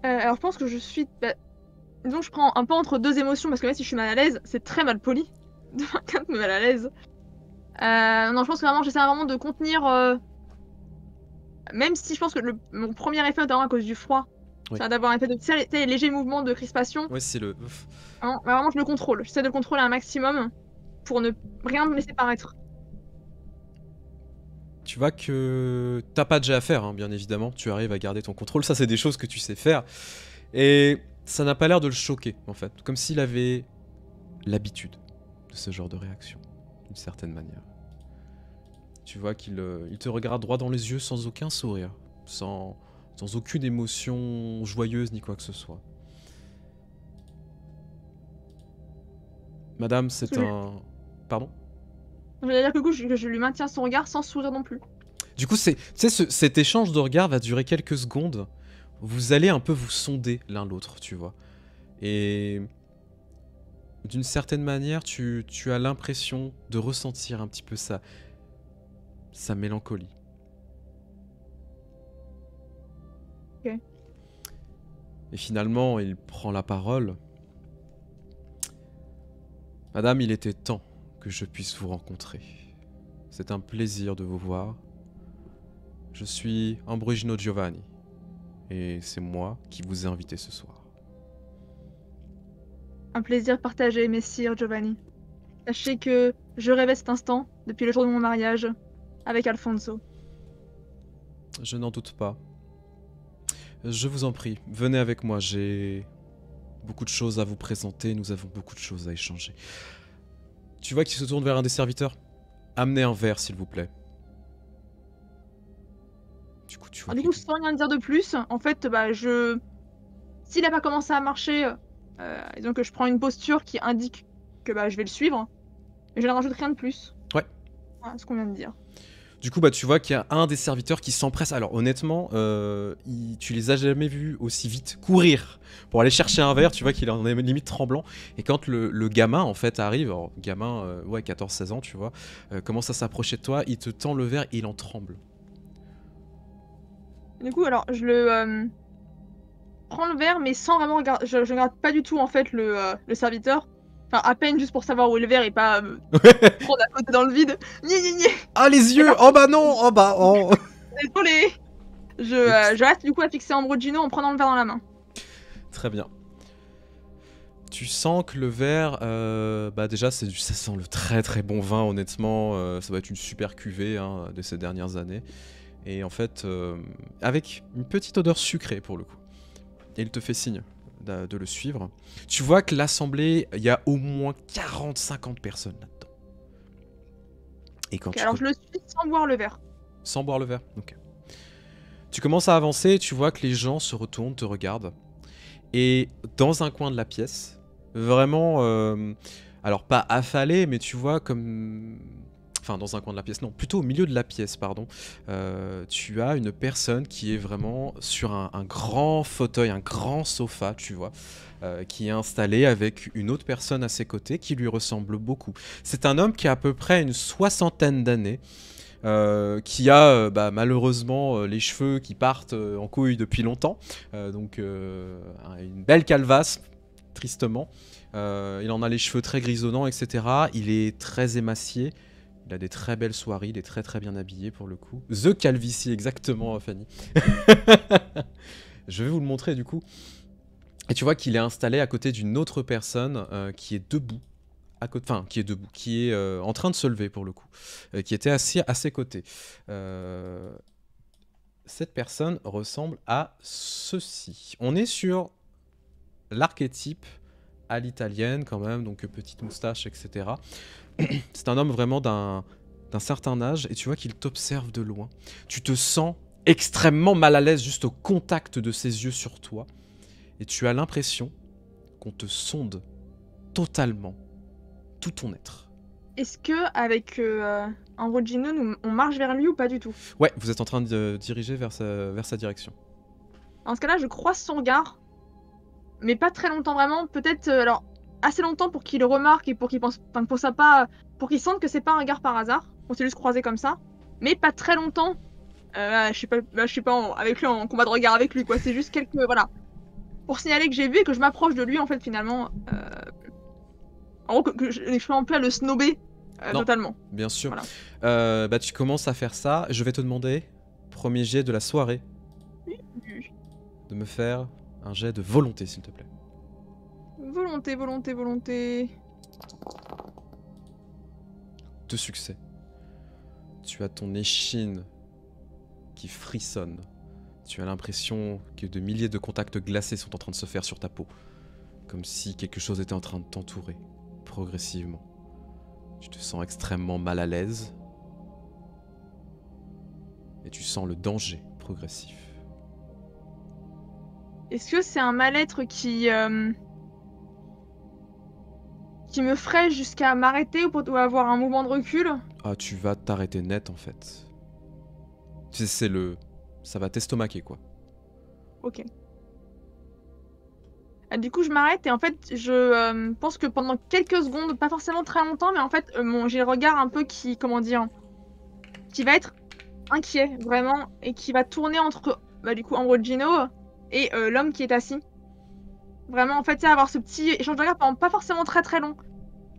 Alors, je pense que je suis. Disons que je prends un peu entre deux émotions parce que là, si je suis mal à l'aise, c'est très mal poli de quelqu'un de me mal à l'aise. Non, je pense que vraiment, j'essaie vraiment de contenir. Même si je pense que mon premier effet, notamment à cause du froid, Oui. c'est d'avoir un effet de léger mouvement de crispation. Ouais, c'est le... Vraiment, je le contrôle. J'essaie de le contrôler un maximum pour ne rien me laisser paraître. Tu vois que t'as pas de jet à faire, hein, bien évidemment. Tu arrives à garder ton contrôle. Ça, c'est des choses que tu sais faire. Et ça n'a pas l'air de le choquer, en fait. Comme s'il avait l'habitude de ce genre de réaction, d'une certaine manière. Tu vois qu'il il te regarde droit dans les yeux sans aucun sourire, sans aucune émotion joyeuse ni quoi que ce soit. Madame, c'est un... Pardon? Je veux dire que du coup, je lui maintiens son regard sans sourire non plus. Du coup, cet échange de regards va durer quelques secondes. Vous allez un peu vous sonder l'un l'autre, tu vois. Et d'une certaine manière, tu as l'impression de ressentir un petit peu sa mélancolie. Ok. Et finalement, il prend la parole. Madame, il était temps que je puisse vous rencontrer. C'est un plaisir de vous voir. Je suis Ambrogino Giovanni. Et c'est moi qui vous ai invité ce soir. Un plaisir partagé, messire Giovanni. Sachez que je rêvais cet instant depuis le jour de mon mariage avec Alfonso. Je n'en doute pas. Je vous en prie, venez avec moi, j'ai beaucoup de choses à vous présenter, nous avons beaucoup de choses à échanger. Tu vois qu'il se tourne vers un des serviteurs? Amenez un verre, s'il vous plaît. Du coup, tu vois Du coup, sans rien dire de plus, en fait, S'il a pas commencé à marcher, Disons que je prends une posture qui indique que bah, je vais le suivre. Et je ne rajoute rien de plus. Ouais. Voilà ce qu'on vient de dire. Du coup, bah, tu vois qu'il y a un des serviteurs qui s'empresse. Alors, honnêtement, tu les as jamais vus aussi vite courir pour aller chercher un verre. Tu vois qu'il en est limite tremblant. Et quand le gamin, en fait, arrive, alors, gamin, ouais, 14-16 ans, tu vois, commence à s'approcher de toi, il te tend le verre et il en tremble. Du coup, alors, je le prends le verre, mais sans vraiment regarder. Je regarde pas du tout, en fait, le serviteur. Enfin, à peine juste pour savoir où est le verre et pas prendre à côté dans le vide. Ah, les yeux! Oh bah non! Oh bah oh! Désolé. Je reste du coup à fixer Ambrogino en prenant le verre dans la main. Très bien. Tu sens que le verre, bah déjà ça sent le très très bon vin honnêtement, ça va être une super cuvée hein, de ces dernières années. Et en fait, avec une petite odeur sucrée pour le coup. Et il te fait signe de le suivre. Tu vois que l'assemblée, il y a au moins 40-50 personnes là-dedans. Et quand alors je le suis sans boire le verre. Sans boire le verre, ok. Tu commences à avancer et tu vois que les gens se retournent, te regardent. Et dans un coin de la pièce, vraiment, alors pas affalé, mais tu vois comme... Enfin, dans un coin de la pièce, non, plutôt au milieu de la pièce, pardon. Tu as une personne qui est vraiment sur un grand fauteuil, un grand sofa, tu vois, qui est installé avec une autre personne à ses côtés qui lui ressemble beaucoup. C'est un homme qui a à peu près une 60aine d'années. Qui a malheureusement les cheveux qui partent en couille depuis longtemps, donc une belle calvasse, tristement. Il en a les cheveux très grisonnants, etc. Il est très émacié, il a des très belles soirées, il est très très bien habillé pour le coup. The calvitie, exactement, Fanny. Je vais vous le montrer du coup. Et tu vois qu'il est installé à côté d'une autre personne qui est debout. Qui est debout, qui est en train de se lever pour le coup, qui était assis à ses côtés. Cette personne ressemble à ceci. On est sur l'archétype à l'italienne quand même, donc petite moustache, etc. C'est un homme vraiment d'un certain âge et tu vois qu'il t'observe de loin. Tu te sens extrêmement mal à l'aise juste au contact de ses yeux sur toi et tu as l'impression qu'on te sonde totalement tout ton être. Est-ce que avec Ambrogino, on marche vers lui ou pas du tout? Ouais, vous êtes en train de diriger vers sa direction. Dans ce cas-là, je croise son regard, mais pas très longtemps vraiment. Peut-être alors assez longtemps pour qu'il le remarque et pour qu'il pense, enfin pour ça pas, pour qu'il sente que c'est pas un regard par hasard. On s'est juste croisé comme ça, mais pas très longtemps. Je suis pas avec lui en combat de regard avec lui quoi. C'est juste quelques voilà pour signaler que j'ai vu et que je m'approche de lui en fait finalement. En gros, que je suis un peu à le snobber totalement. Bien sûr. Voilà. Tu commences à faire ça. Je vais te demander, premier jet de la soirée, de me faire un jet de volonté, s'il te plaît. Volonté. 2 succès. Tu as ton échine qui frissonne. Tu as l'impression que de milliers de contacts glacés sont en train de se faire sur ta peau. Comme si quelque chose était en train de t'entourer. Progressivement. Tu te sens extrêmement mal à l'aise. Et tu sens le danger progressif. Est-ce que c'est un mal-être qui me ferait jusqu'à m'arrêter ou avoir un mouvement de recul? Ah, tu vas t'arrêter net en fait. Ça va t'estomaquer quoi. Ok. Du coup, je m'arrête et en fait, je pense que pendant quelques secondes, pas forcément très longtemps, mais en fait, j'ai le regard un peu qui, comment dire, qui va être inquiet, vraiment, et qui va tourner entre, du coup, Ambrogino et l'homme qui est assis. Vraiment, en fait, c'est avoir ce petit échange de regard pendant pas forcément très très long.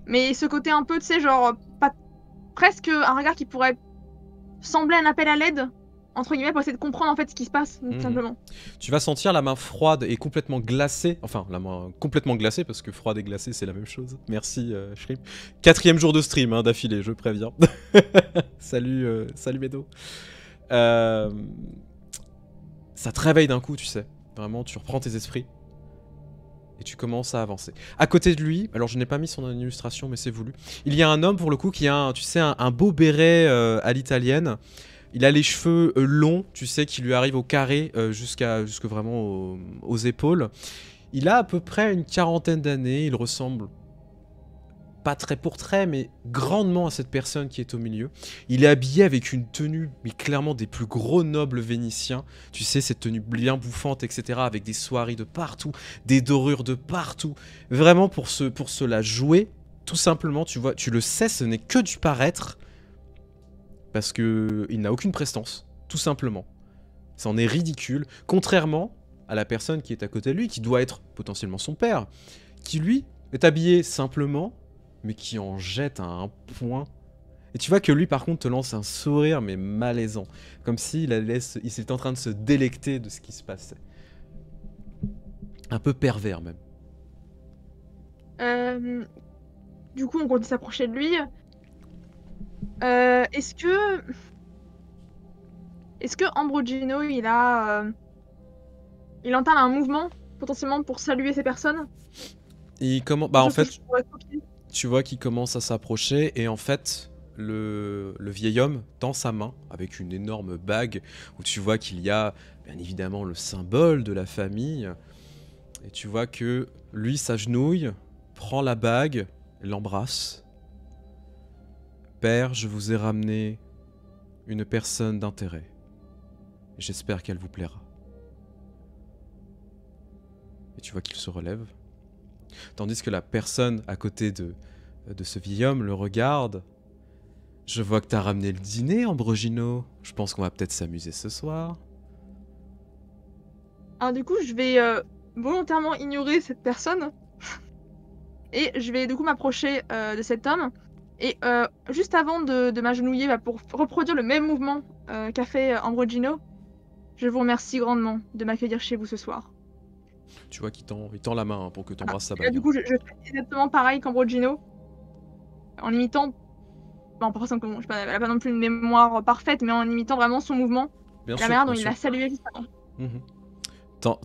Mais ce côté un peu, tu sais, genre, pas presque un regard qui pourrait sembler un appel à l'aide, entre guillemets, pour essayer de comprendre en fait ce qui se passe, tout simplement. Tu vas sentir la main froide et complètement glacée. Enfin, la main complètement glacée, parce que froide et glacée, c'est la même chose. Merci, Shrimp. 4e jour de stream, hein, d'affilée, je préviens. Salut Medo. Ça te réveille d'un coup, tu sais. Vraiment, tu reprends tes esprits. Et tu commences à avancer. À côté de lui, alors je n'ai pas mis son illustration, mais c'est voulu. Il y a un homme, pour le coup, qui a, tu sais, un beau béret à l'italienne. Il a les cheveux longs, tu sais, qui lui arrivent au carré, jusque vraiment aux épaules. Il a à peu près une quarantaine d'années, il ressemble pas trait pour trait, mais grandement à cette personne qui est au milieu. Il est habillé avec une tenue, mais clairement des plus gros nobles vénitiens. Tu sais, cette tenue bien bouffante, etc., avec des soieries de partout, des dorures de partout. Vraiment pour se la jouer, tout simplement, tu vois, tu le sais, ce n'est que du paraître, parce que il n'a aucune prestance, tout simplement. C'en est ridicule, contrairement à la personne qui est à côté de lui, qui doit être potentiellement son père, qui lui est habillé simplement, mais qui en jette à un point. Et tu vois que lui, par contre, te lance un sourire, mais malaisant. Comme s'il il était en train de se délecter de ce qui se passait. Un peu pervers, même. Du coup, on continue de s'approcher de lui. Est-ce que Ambrogino, il entame un mouvement, potentiellement, pour saluer ces personnes? Et comment... Bah, en fait, tu vois qu'il commence à s'approcher, et en fait... Le vieil homme tend sa main avec une énorme bague où tu vois qu'il y a bien évidemment le symbole de la famille. Et tu vois que lui s'agenouille, prend la bague, l'embrasse. Père, je vous ai ramené une personne d'intérêt. J'espère qu'elle vous plaira. Et tu vois qu'il se relève. Tandis que la personne à côté de ce vieil homme le regarde. Je vois que t'as ramené le dîner, Ambrogino. Je pense qu'on va peut-être s'amuser ce soir. Alors du coup, je vais volontairement ignorer cette personne. Et je vais du coup m'approcher de cet homme. Et juste avant de m'agenouiller pour reproduire le même mouvement qu'a fait Ambrogino, je vous remercie grandement de m'accueillir chez vous ce soir. Tu vois qu'il tend la main pour que tu embrasses sa Là, bague. du coup, je fais exactement pareil qu'Ambrogino, en imitant... Bon, par exemple, je sais pas, elle a pas non plus une mémoire parfaite, mais en imitant vraiment son mouvement, Bien la sûr, manière dont bien il sûr. l'a salué juste avant.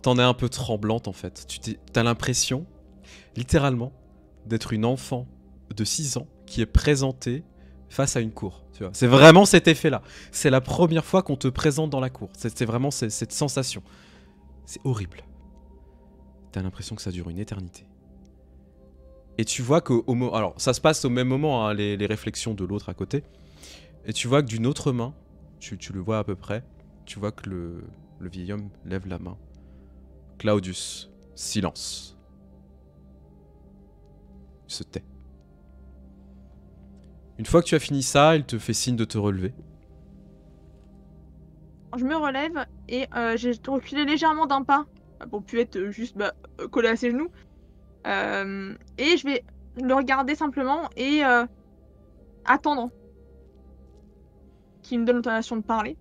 T'en es un peu tremblante en fait. T'as l'impression, littéralement, d'être une enfant de 6 ans qui est présentée face à une cour. Tu vois. C'est vraiment cet effet-là. C'est la première fois qu'on te présente dans la cour. C'est vraiment cette sensation. C'est horrible. T'as l'impression que ça dure une éternité. Et tu vois que alors ça se passe au même moment, hein, les réflexions de l'autre à côté. Et tu vois que d'une autre main, tu le vois à peu près, tu vois que le vieil homme lève la main. Claudius, silence. Il se tait. Une fois que tu as fini ça, il te fait signe de te relever. Je me relève et j'ai reculé légèrement d'un pas pour plus être juste collé à ses genoux. Et je vais le regarder simplement et attendre qu'il me donne l'autorisation de parler.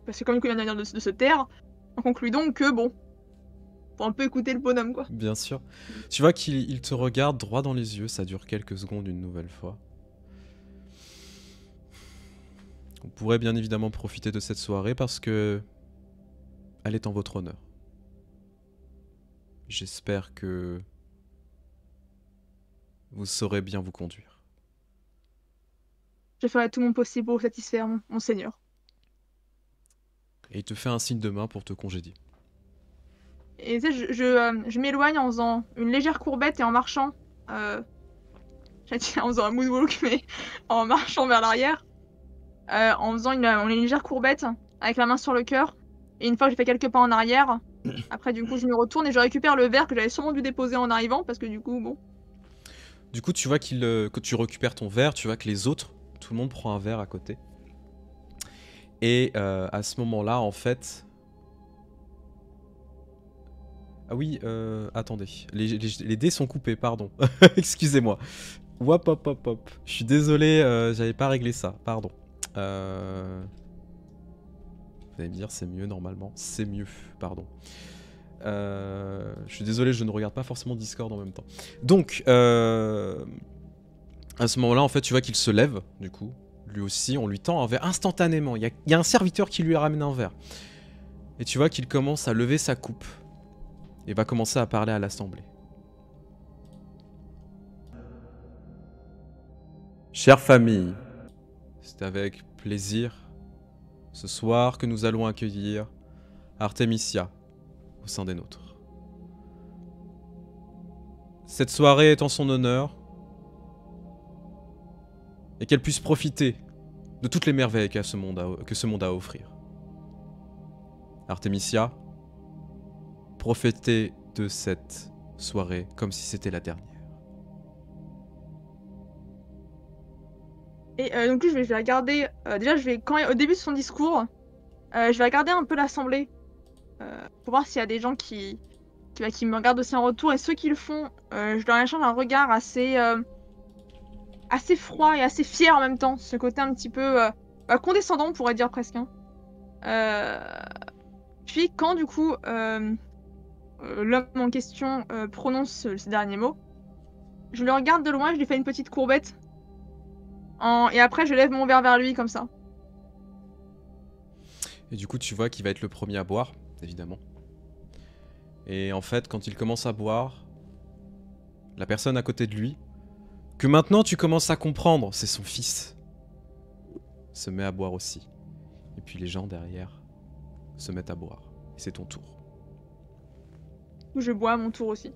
Parce que comme il vient de dire de se taire, on conclut donc que bon, faut un peu écouter le bonhomme quoi. Bien sûr. Tu vois qu'il te regarde droit dans les yeux, ça dure quelques secondes une nouvelle fois. On pourrait bien évidemment profiter de cette soirée parce que elle est en votre honneur. J'espère que vous saurez bien vous conduire. Je ferai tout mon possible pour vous satisfaire, monseigneur. Et il te fait un signe de main pour te congédier. Et tu sais, je m'éloigne en faisant une légère courbette et en marchant. J'allais dire en faisant un moonwalk, mais en marchant vers l'arrière. En faisant une légère courbette avec la main sur le cœur. Et une fois que j'ai fait quelques pas en arrière, après du coup je me retourne et je récupère le verre que j'avais sûrement dû déposer en arrivant parce que du coup bon. Du coup tu vois que tu récupères ton verre, tu vois que les autres, tout le monde prend un verre à côté. Et à ce moment-là en fait... Ah oui, attendez, les dés sont coupés, pardon. Excusez-moi. Hop hop hop hop. Je suis désolé, j'avais pas réglé ça, pardon. Vous allez me dire c'est mieux normalement. C'est mieux, pardon. Je suis désolé, je ne regarde pas forcément Discord en même temps. Donc, à ce moment-là, en fait, tu vois qu'il se lève, du coup. Lui aussi, on lui tend un verre instantanément. Il y a un serviteur qui lui ramène un verre. Et tu vois qu'il commence à lever sa coupe. Et va commencer à parler à l'assemblée. Chère famille, c'est avec plaisir ce soir que nous allons accueillir Artemisia au sein des nôtres. cette soirée est en son honneur et qu'elle puisse profiter de toutes les merveilles que ce monde a à offrir. Artemisia, profitez de cette soirée comme si c'était la dernière. Et donc je vais regarder. Déjà, au début de son discours, je vais regarder un peu l'assemblée pour voir s'il y a des gens qui me regardent aussi en retour. Et ceux qui le font, je leur échange un regard assez froid et assez fier en même temps. Ce côté un petit peu condescendant, on pourrait dire presque. Hein. Puis quand du coup l'homme en question prononce ces derniers mots, je le regarde de loin et je lui fais une petite courbette. Et après je lève mon verre vers lui comme ça. Et du coup tu vois qu'il va être le premier à boire, évidemment. Et en fait quand il commence à boire, la personne à côté de lui, que maintenant tu commences à comprendre, c'est son fils, se met à boire aussi. Et puis les gens derrière se mettent à boire. Et c'est ton tour. Je bois à mon tour aussi.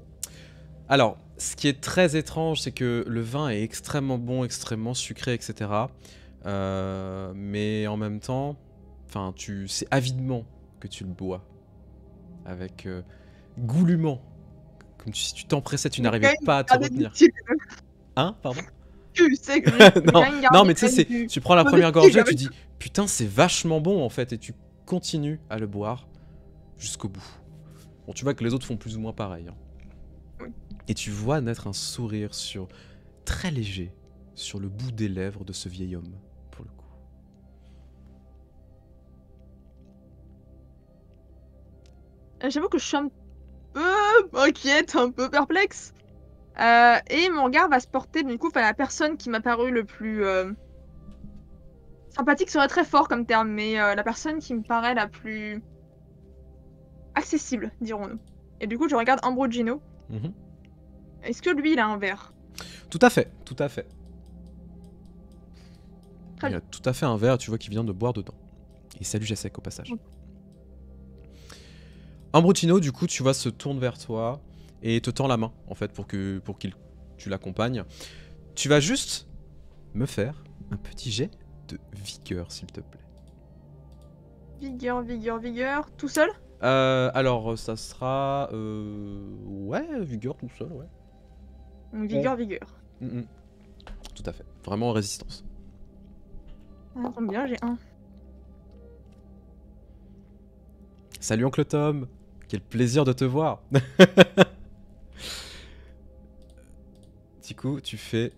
Alors, ce qui est très étrange, c'est que le vin est extrêmement bon, extrêmement sucré, etc. Mais en même temps, c'est avidement que tu le bois. Avec goulument. Comme si tu t'empressais, tu n'arrivais pas à te retenir. Hein, pardon? Tu sais que non, mais tu sais, tu prends la première gorgée et tu dis putain, c'est vachement bon en fait, et tu continues à le boire jusqu'au bout. Bon, tu vois que les autres font plus ou moins pareil. Hein. Oui. Et tu vois naître un sourire très léger sur le bout des lèvres de ce vieil homme, pour le coup. J'avoue que je suis un peu inquiète, un peu perplexe. Et mon regard va se porter du coup à la personne qui m'a paru le plus sympathique serait très fort comme terme, mais la personne qui me paraît la plus accessible, dirons-nous. Et du coup, je regarde Ambrogino. Mm-hmm. Est-ce que lui, il a un verre? Tout à fait, tout à fait. Très il a tout à fait un verre, tu vois qu'il vient de boire dedans. Et salut Jacek au passage. Okay. Ambrogino, du coup, tu vois, se tourne vers toi et te tend la main, en fait, pour que tu l'accompagnes. Tu vas juste me faire un petit jet de vigueur, s'il te plaît. Vigueur, tout seul? Alors, ça sera... Ouais, vigueur tout seul, ouais. Donc, vigueur. Tout à fait. Vraiment en résistance. Ah, tombe bien, j'ai un. Salut Oncle Tom. Quel plaisir de te voir. Du coup, tu fais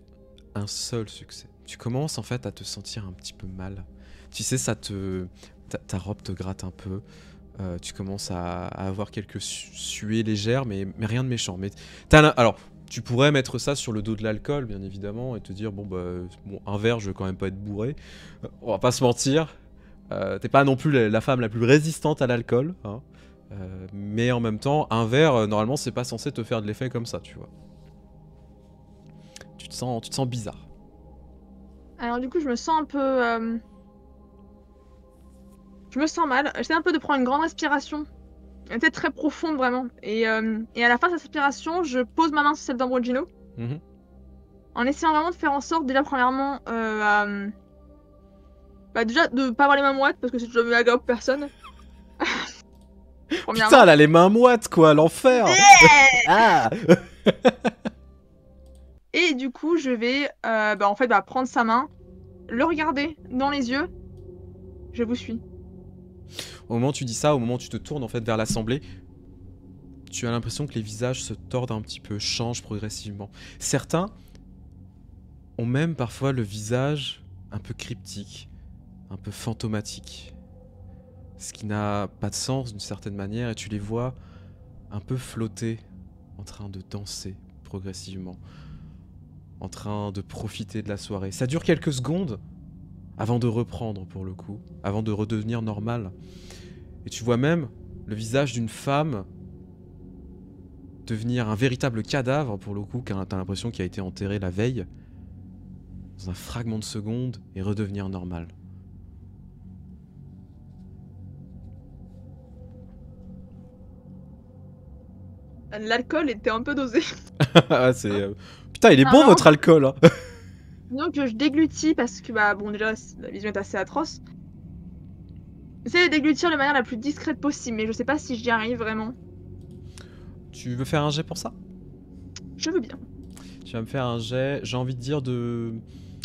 un seul succès. Tu commences en fait à te sentir un petit peu mal. Tu sais, ta robe te gratte un peu. Tu commences à avoir quelques suées légères, mais rien de méchant. Mais alors, tu pourrais mettre ça sur le dos de l'alcool, bien évidemment, et te dire bon, un verre, je vais quand même pas être bourré. On va pas se mentir. T'es pas non plus la femme la plus résistante à l'alcool, hein. Mais en même temps, un verre, normalement, c'est pas censé te faire de l'effet comme ça, tu vois. Tu te sens bizarre. Alors du coup, je me sens un peu... Je me sens mal. J'essaie un peu de prendre une grande respiration. Peut-être très profonde, vraiment. Et à la fin de cette respiration, je pose ma main sur celle d'Ambrogino. Mm-hmm. En essayant vraiment de faire en sorte, déjà, premièrement, déjà, de pas avoir les mains moites, parce que c'est toujours mieux agréable pour personne. Putain, elle a les mains moites, quoi, l'enfer. Ah. Et du coup, je vais en fait prendre sa main, le regarder dans les yeux. Je vous suis. Au moment où tu dis ça, au moment où tu te tournes en fait vers l'assemblée, tu as l'impression que les visages se tordent un petit peu, changent progressivement. Certains ont même parfois le visage un peu cryptique, un peu fantomatique. Ce qui n'a pas de sens d'une certaine manière, et tu les vois un peu flotter, en train de danser progressivement, en train de profiter de la soirée. Ça dure quelques secondes avant de reprendre pour le coup, avant de redevenir normal. Et tu vois même le visage d'une femme devenir un véritable cadavre pour le coup, car t'as l'impression qu'il a été enterré la veille, dans un fragment de seconde, et redevenir normal. L'alcool était un peu dosé. Ah, putain, il est bon Non. votre alcool, hein. Donc je déglutis parce que bah bon déjà la vision est assez atroce. J'essaie de déglutir de manière la plus discrète possible, mais je sais pas si j'y arrive vraiment. Tu veux faire un jet pour ça? Je veux bien. Tu vas me faire un jet, j'ai envie de dire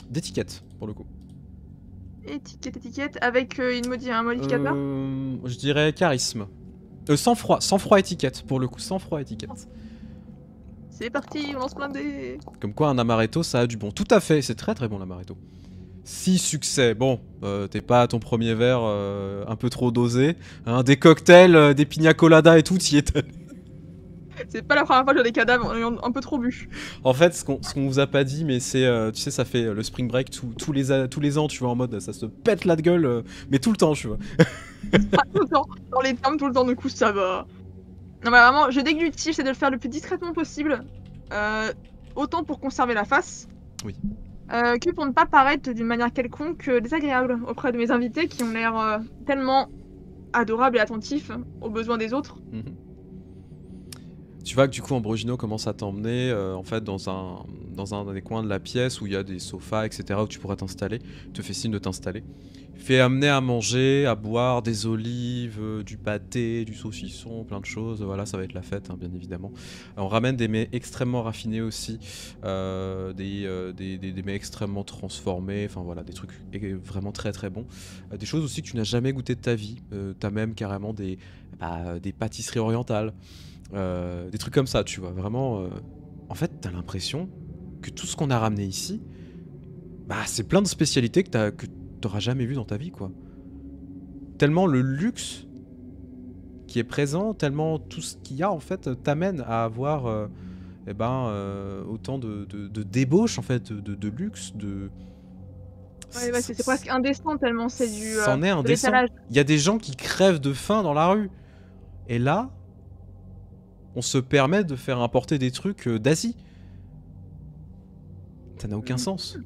d'étiquette, pour le coup. Étiquette, avec un modificateur. Je dirais charisme. Sang-froid étiquette, pour le coup, sang-froid étiquette. C'est parti, on lance plein de dés. Comme quoi un amaretto ça a du bon. Tout à fait, c'est très très bon l'amaretto. 6 succès, bon, t'es pas à ton premier verre un peu trop dosé. Hein, des cocktails, des pina coladas et tout, t'y es allé. C'est pas la première fois que j'ai des cadavres un peu trop bu. En fait, ce qu'on vous a pas dit, mais c'est, tu sais, ça fait le spring break tous les ans, tu vois, en mode ça se pète la gueule, mais tout le temps, tu vois. Pas tout le temps, dans les termes tout le temps, du coup ça va. Non mais vraiment, je déglutis, j'essaie de le faire le plus discrètement possible. Autant pour conserver la face. Oui. Que pour ne pas paraître d'une manière quelconque désagréable auprès de mes invités qui ont l'air tellement adorables et attentifs aux besoins des autres. Tu vois que du coup Ambrogino commence à t'emmener en fait dans un des coins de la pièce où il y a des sofas, etc. où tu pourrais t'installer. Il te fait signe de t'installer. Il fait amener à manger, à boire des olives, du pâté, du saucisson, plein de choses. Voilà, ça va être la fête, hein, bien évidemment. On ramène des mets extrêmement raffinés aussi, des mets extrêmement transformés. Enfin voilà, des trucs vraiment très très bons. Des choses aussi que tu n'as jamais goûté de ta vie. T'as même carrément des pâtisseries orientales. Des trucs comme ça, tu vois, vraiment. En fait, t'as l'impression que tout ce qu'on a ramené ici, bah, c'est plein de spécialités que t'auras jamais vu dans ta vie, quoi. Tellement le luxe qui est présent, tellement tout ce qu'il y a, en fait, t'amène à avoir autant de débauche, en fait, de luxe, de. Ouais, c'est presque indécent tellement c'est du. C'en est indécent. Il y a des gens qui crèvent de faim dans la rue. Et là, on se permet de faire importer des trucs d'Asie. Ça n'a aucun sens.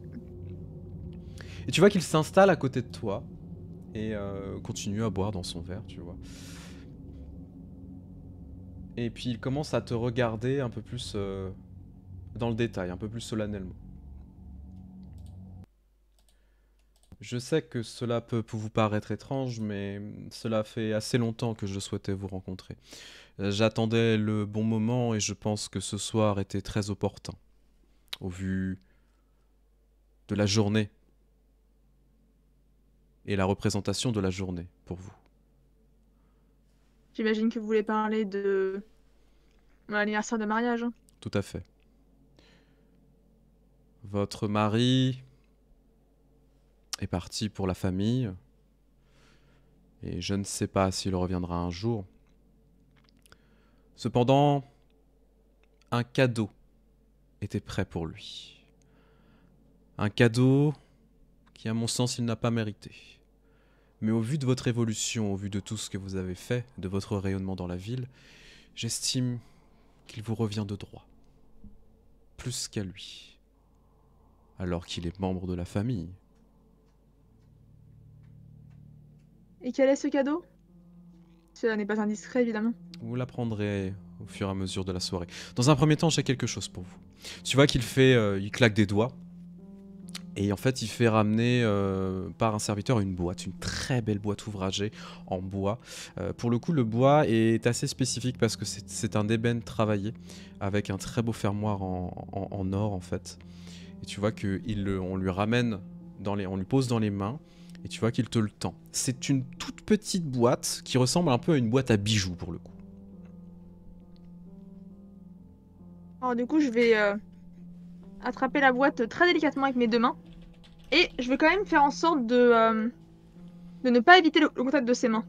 Et tu vois qu'il s'installe à côté de toi et continue à boire dans son verre, tu vois. Et puis il commence à te regarder un peu plus dans le détail, un peu plus solennellement. Je sais que cela peut vous paraître étrange, mais cela fait assez longtemps que je souhaitais vous rencontrer. J'attendais le bon moment et je pense que ce soir était très opportun, au vu de la journée et la représentation de la journée pour vous. J'imagine que vous voulez parler de mon anniversaire de mariage. Tout à fait. Votre mari est parti pour la famille et je ne sais pas s'il reviendra un jour. Cependant, un cadeau était prêt pour lui. Un cadeau qui, à mon sens, il n'a pas mérité. Mais au vu de votre évolution, au vu de tout ce que vous avez fait, de votre rayonnement dans la ville, j'estime qu'il vous revient de droit. Plus qu'à lui. Alors qu'il est membre de la famille. Et quel est ce cadeau? Cela n'est pas indiscret, évidemment. Vous l'apprendrez au fur et à mesure de la soirée. Dans un premier temps, j'ai quelque chose pour vous. Tu vois qu'il il claque des doigts. Et en fait, il fait ramener par un serviteur une boîte, une très belle boîte ouvragée en bois. Pour le coup, le bois est assez spécifique parce que c'est un ébène travaillé avec un très beau fermoir en or en fait. Et tu vois qu'on lui ramène, on lui pose dans les mains et tu vois qu'il te le tend. C'est une toute petite boîte qui ressemble un peu à une boîte à bijoux pour le coup. Alors du coup, je vais attraper la boîte très délicatement avec mes deux mains. Et je vais quand même faire en sorte de ne pas éviter le contact de ses mains.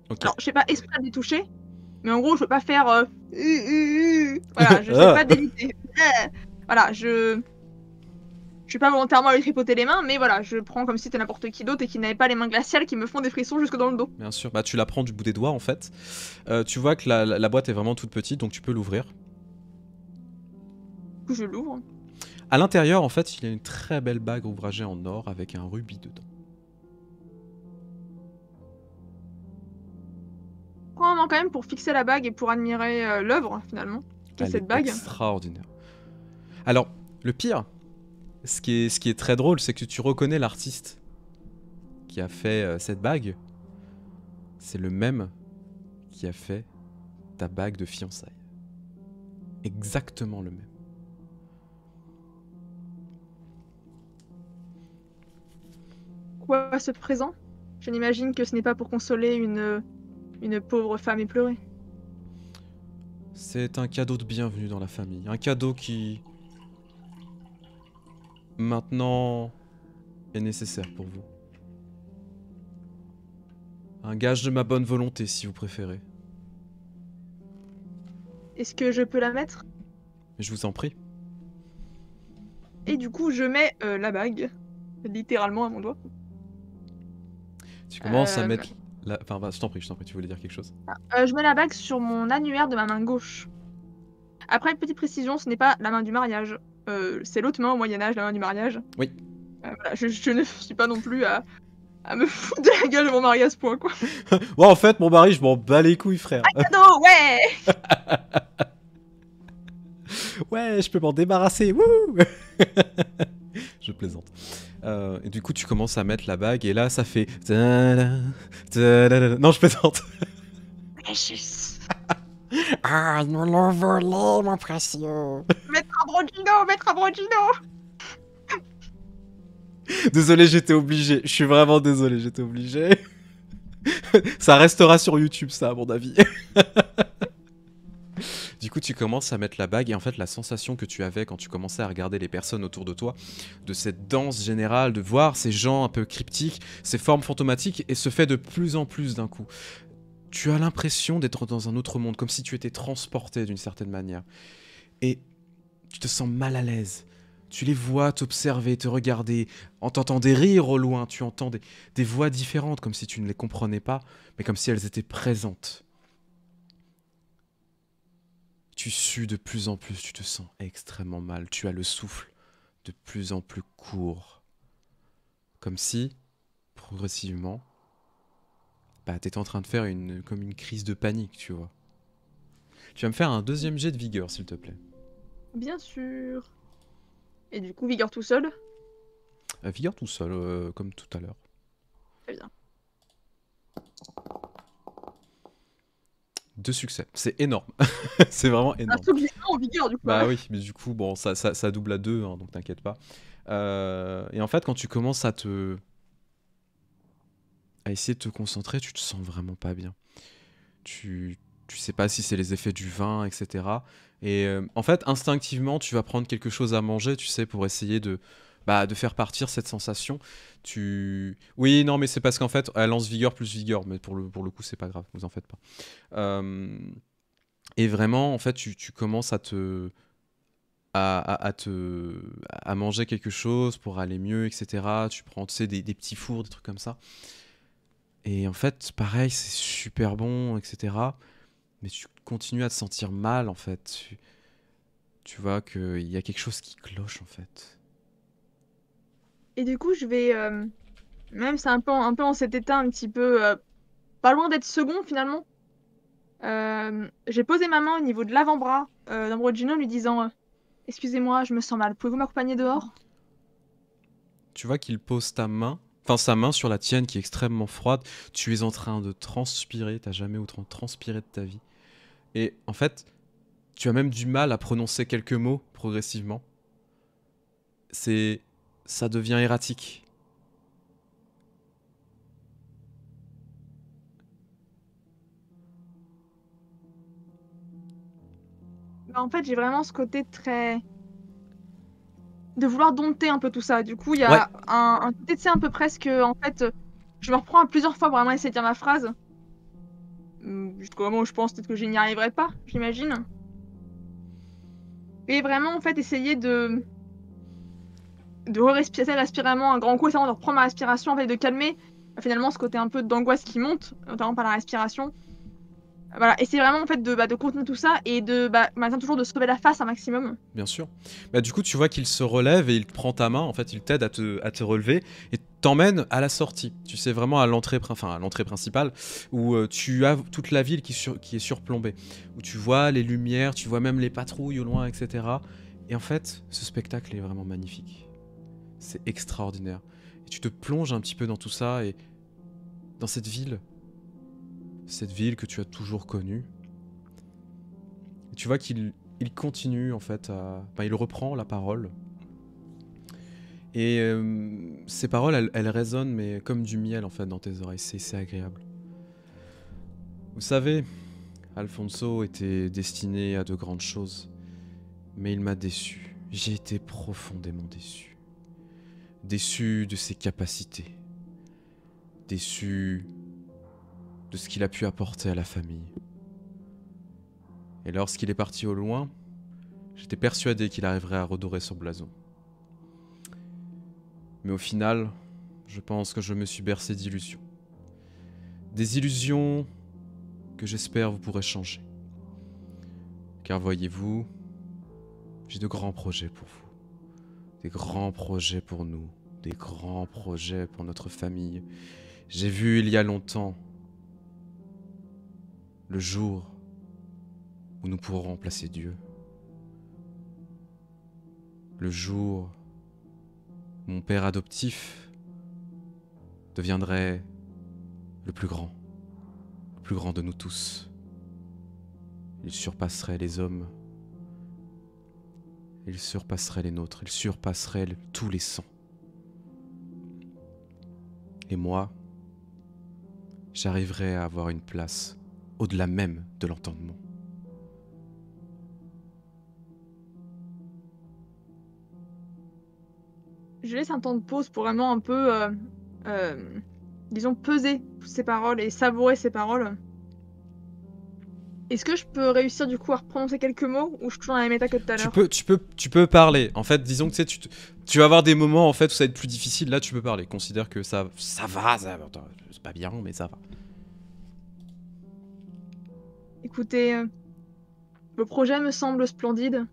Okay. Alors, je fais pas exprès de les toucher, mais en gros, je veux pas faire... Voilà, je sais pas d'éviter. Voilà, je suis pas volontairement à lui tripoter les mains, mais voilà, je prends comme si c'était n'importe qui d'autre et qui n'avait pas les mains glaciales qui me font des frissons jusque dans le dos. Bien sûr, bah tu la prends du bout des doigts en fait. Tu vois que la boîte est vraiment toute petite, donc tu peux l'ouvrir. Du coup, je l'ouvre. À l'intérieur, en fait, il y a une très belle bague ouvragée en or avec un rubis dedans. prends un moment quand même pour fixer la bague et pour admirer l'œuvre, finalement, qu'est Elle cette est bague. extraordinaire. Alors, le pire, ce qui est très drôle, c'est que tu reconnais l'artiste qui a fait cette bague. C'est le même qui a fait ta bague de fiançailles. Exactement le même. Quoi ce présent? Je n'imagine que ce n'est pas pour consoler une pauvre femme éplorée. C'est un cadeau de bienvenue dans la famille. Un cadeau qui, maintenant, est nécessaire pour vous. Un gage de ma bonne volonté, si vous préférez. Est-ce que je peux la mettre? Je vous en prie. Et du coup, je mets la bague, littéralement à mon doigt. Tu commences à Euh, mettre... Enfin, je t'en prie, tu voulais dire quelque chose? Je mets la bague sur mon annulaire de ma main gauche. Après, petite précision, ce n'est pas la main du mariage. C'est l'autre main au Moyen-Âge, la main du mariage. Oui. Voilà, je ne suis pas non plus à me foutre de la gueule de mon mari à ce point, quoi. Bon, en fait, mon mari, je m'en bats les couilles, frère. Un cadeau, ouais. Ouais, je peux m'en débarrasser. Wouh. Je plaisante. Et du coup, tu commences à mettre la bague, et là, ça fait... Non, je plaisante. Ah, nous l'ont volé, mon précieux. Maître Abrogino. Désolé, j'étais obligé. Je suis vraiment désolé, j'étais obligé. Ça restera sur YouTube, ça, à mon avis. Du coup, tu commences à mettre la bague, et en fait, la sensation que tu avais quand tu commençais à regarder les personnes autour de toi, de cette danse générale, de voir ces gens un peu cryptiques, ces formes fantomatiques, et se fait de plus en plus d'un coup. Tu as l'impression d'être dans un autre monde, comme si tu étais transporté d'une certaine manière. Et tu te sens mal à l'aise. Tu les vois t'observer, te regarder, en t'entendant des rires au loin, tu entends des voix différentes, comme si tu ne les comprenais pas, mais comme si elles étaient présentes. Tu sues de plus en plus, tu te sens extrêmement mal, tu as le souffle de plus en plus court. Comme si, progressivement, bah, t'étais en train de faire comme une crise de panique, tu vois. Tu vas me faire un deuxième jet de vigueur, s'il te plaît. Bien sûr. Et du coup, vigueur tout seul. Vigueur tout seul, comme tout à l'heure. Très bien. 2 succès, c'est énorme. C'est vraiment Un énorme. saut glissant en vigueur, du coup. Bah oui, mais du coup, bon, ça double à 2, hein, donc t'inquiète pas. Et en fait, quand tu commences à essayer de te concentrer, tu te sens vraiment pas bien. Tu sais pas si c'est les effets du vin, etc. Et en fait, instinctivement, tu vas prendre quelque chose à manger, tu sais, pour essayer de faire partir cette sensation. Oui, non, mais c'est parce qu'en fait, elle lance vigueur plus vigueur, mais pour le coup, c'est pas grave, vous en faites pas. Et vraiment, en fait, tu commences à manger quelque chose pour aller mieux, etc. Tu prends, tu sais, des petits fours, des trucs comme ça. Et en fait, pareil, c'est super bon, etc. Mais tu continues à te sentir mal, en fait. Tu vois qu'il y a quelque chose qui cloche, en fait. Et du coup, je vais... même c'est un peu en cet état un petit peu... pas loin d'être second, finalement. J'ai posé ma main au niveau de l'avant-bras d'Ambrogino, lui disant excusez-moi, je me sens mal, pouvez-vous m'accompagner dehors? Tu vois qu'il pose sa main sur la tienne qui est extrêmement froide. Tu es en train de transpirer, t'as jamais autant transpiré de ta vie. Et en fait, tu as même du mal à prononcer quelques mots progressivement. Ça devient erratique. En fait, j'ai vraiment ce côté très... de vouloir dompter un peu tout ça. Du coup, il y a Ouais. un côté, tu sais, un peu presque... En fait, je me reprends à plusieurs fois pour vraiment essayer de dire ma phrase. Jusqu'au moment où je pense peut-être que je n'y arriverai pas, j'imagine. Et vraiment, en fait, essayer de respirer vraiment un grand coup, essayer de reprendre ma respiration, en fait, de calmer finalement ce côté un peu d'angoisse qui monte, notamment par la respiration. Voilà, et c'est vraiment en fait de contenir tout ça et maintenant toujours de sauver la face un maximum. Bien sûr. Du coup, tu vois qu'il se relève et il prend ta main, en fait, il t'aide à te relever. Et t'emmène à la sortie. Tu sais, vraiment à l'entrée principale, où tu as toute la ville qui est surplombée. Où tu vois les lumières, tu vois même les patrouilles au loin, etc. Et en fait, ce spectacle est vraiment magnifique. C'est extraordinaire. Et tu te plonges un petit peu dans tout ça, et dans cette ville que tu as toujours connue. Et tu vois qu'il continue, en fait, il reprend la parole. Et ces paroles, elles résonnent, mais comme du miel, en fait, dans tes oreilles. C'est agréable. Vous savez, Alfonso était destiné à de grandes choses. Mais il m'a déçu. J'ai été profondément déçu. Déçu de ses capacités. Déçu de ce qu'il a pu apporter à la famille. Et lorsqu'il est parti au loin, j'étais persuadé qu'il arriverait à redorer son blason. Mais au final, je pense que je me suis bercé d'illusions. Des illusions que j'espère vous pourrez changer. Car voyez-vous, j'ai de grands projets pour vous. Des grands projets pour nous. Des grands projets pour notre famille. J'ai vu il y a longtemps le jour où nous pourrons remplacer Dieu. Le jour où mon père adoptif deviendrait le plus grand de nous tous. Il surpasserait les hommes, il surpasserait les nôtres, il surpasserait tous les sangs. Et moi, j'arriverai à avoir une place au-delà même de l'entendement. Je laisse un temps de pause pour vraiment un peu, disons, peser ces paroles et savourer ces paroles. Est-ce que je peux réussir du coup à reprononcer quelques mots ou je suis toujours dans la méta que tout à l'heure? Tu peux parler. En fait, disons que tu vas avoir des moments en fait où ça va être plus difficile. Là, tu peux parler. Considère que ça va. C'est pas bien, mais ça va. Écoutez, le projet me semble splendide.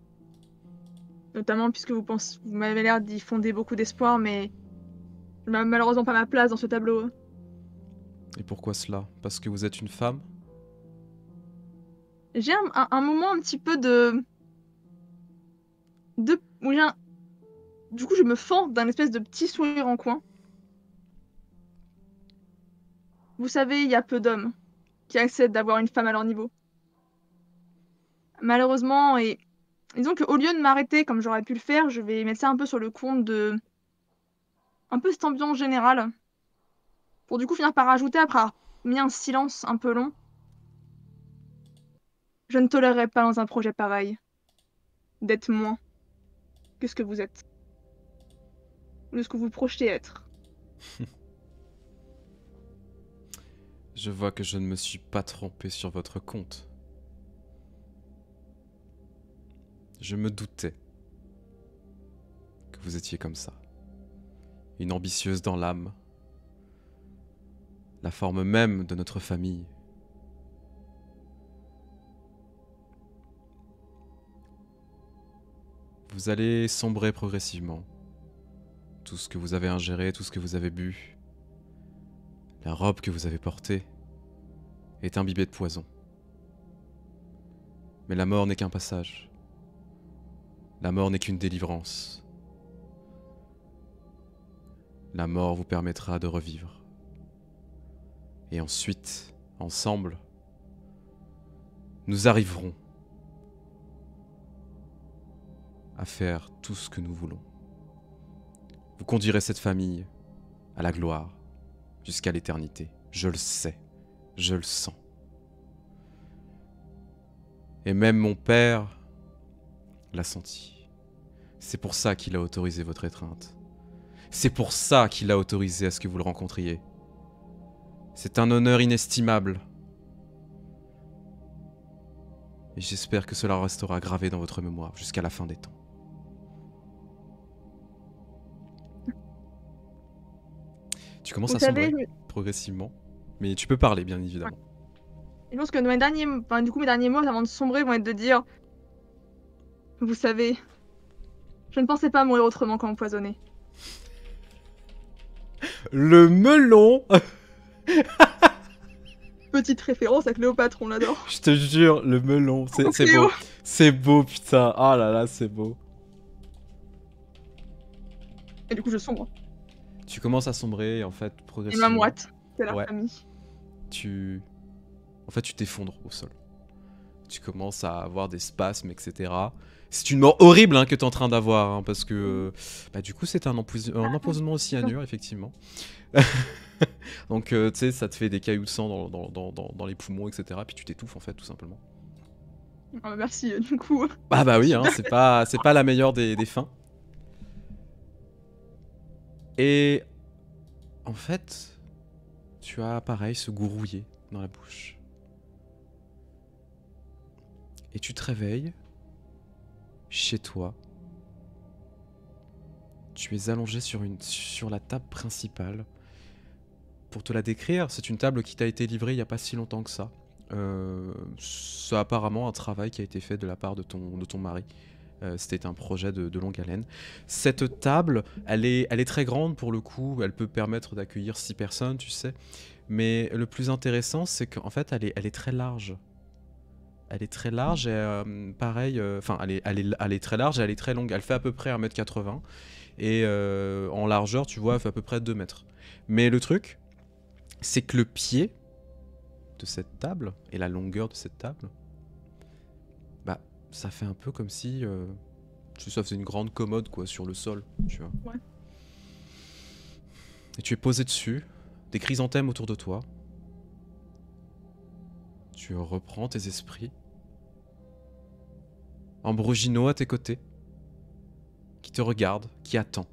Notamment puisque vous m'avez l'air d'y fonder beaucoup d'espoir, mais je n'ai malheureusement pas ma place dans ce tableau. Et pourquoi cela? Parce que vous êtes une femme? J'ai un moment un petit peu de... où du coup, je me fends d'un espèce de petit sourire en coin. Vous savez, il y a peu d'hommes qui acceptent d'avoir une femme à leur niveau. Malheureusement, et disons qu'au lieu de m'arrêter comme j'aurais pu le faire, je vais mettre ça un peu sur le compte de... un peu cette ambiance générale. Pour du coup finir par rajouter, après avoir mis un silence un peu long, je ne tolérerai pas dans un projet pareil d'être moins que ce que vous êtes. Ou de ce que vous projetez être. Je vois que je ne me suis pas trompé sur votre compte. Je me doutais que vous étiez comme ça. Une ambitieuse dans l'âme. La forme même de notre famille. Vous allez sombrer progressivement. Tout ce que vous avez ingéré, tout ce que vous avez bu, la robe que vous avez portée, est imbibée de poison. Mais la mort n'est qu'un passage. La mort n'est qu'une délivrance. La mort vous permettra de revivre. Et ensuite, ensemble, nous arriverons à faire tout ce que nous voulons. Vous conduirez cette famille à la gloire jusqu'à l'éternité. Je le sais, je le sens. Et même mon père l'a senti. C'est pour ça qu'il a autorisé votre étreinte. C'est pour ça qu'il a autorisé à ce que vous le rencontriez. C'est un honneur inestimable. Et j'espère que cela restera gravé dans votre mémoire jusqu'à la fin des temps. Tu commences à sombrer progressivement, mais tu peux parler, bien évidemment. Je pense que mes derniers mots avant de sombrer vont être de dire... Vous savez, je ne pensais pas mourir autrement qu'empoisonné. Le melon. Petite référence à Cléopâtre, on l'adore. Je te jure, le melon. C'est Cléo. beau. C'est beau, putain. Ah là là, c'est beau. Et du coup, je sombre. Tu commences à sombrer et en fait, Et progressivement... ma moite, c'est la Ouais. famille. En fait, tu t'effondres au sol. Tu commences à avoir des spasmes, etc. C'est une mort horrible hein, que tu es en train d'avoir, hein, parce que bah, du coup, c'est un empoisonnement au cyanure, effectivement. Donc, tu sais, ça te fait des cailloux de sang dans les poumons, etc. Puis tu t'étouffes, en fait, tout simplement. Ah bah merci, du coup. Ah bah oui, hein, c'est pas la meilleure des fins. Et en fait, tu as pareil ce goût rouillé dans la bouche. Et tu te réveilles chez toi. Tu es allongé sur la table principale. Pour te la décrire, c'est une table qui t'a été livrée il n'y a pas si longtemps que ça. C'est apparemment un travail qui a été fait de la part de ton mari. C'était un projet de longue haleine. Cette table, elle est très grande pour le coup. Elle peut permettre d'accueillir 6 personnes, tu sais. Mais le plus intéressant, c'est qu'en fait, elle est très large. Elle est très large et pareil, enfin elle est très large et elle est très longue. Elle fait à peu près 1m80 et en largeur, tu vois, elle fait à peu près 2 mètres. Mais le truc, c'est que le pied de cette table et la longueur de cette table, bah ça fait un peu comme si ça faisait une grande commode quoi sur le sol, tu vois. Ouais. Et tu es posé dessus, des chrysanthèmes autour de toi. Tu reprends tes esprits. Ambrogino à tes côtés, qui te regarde, qui attend.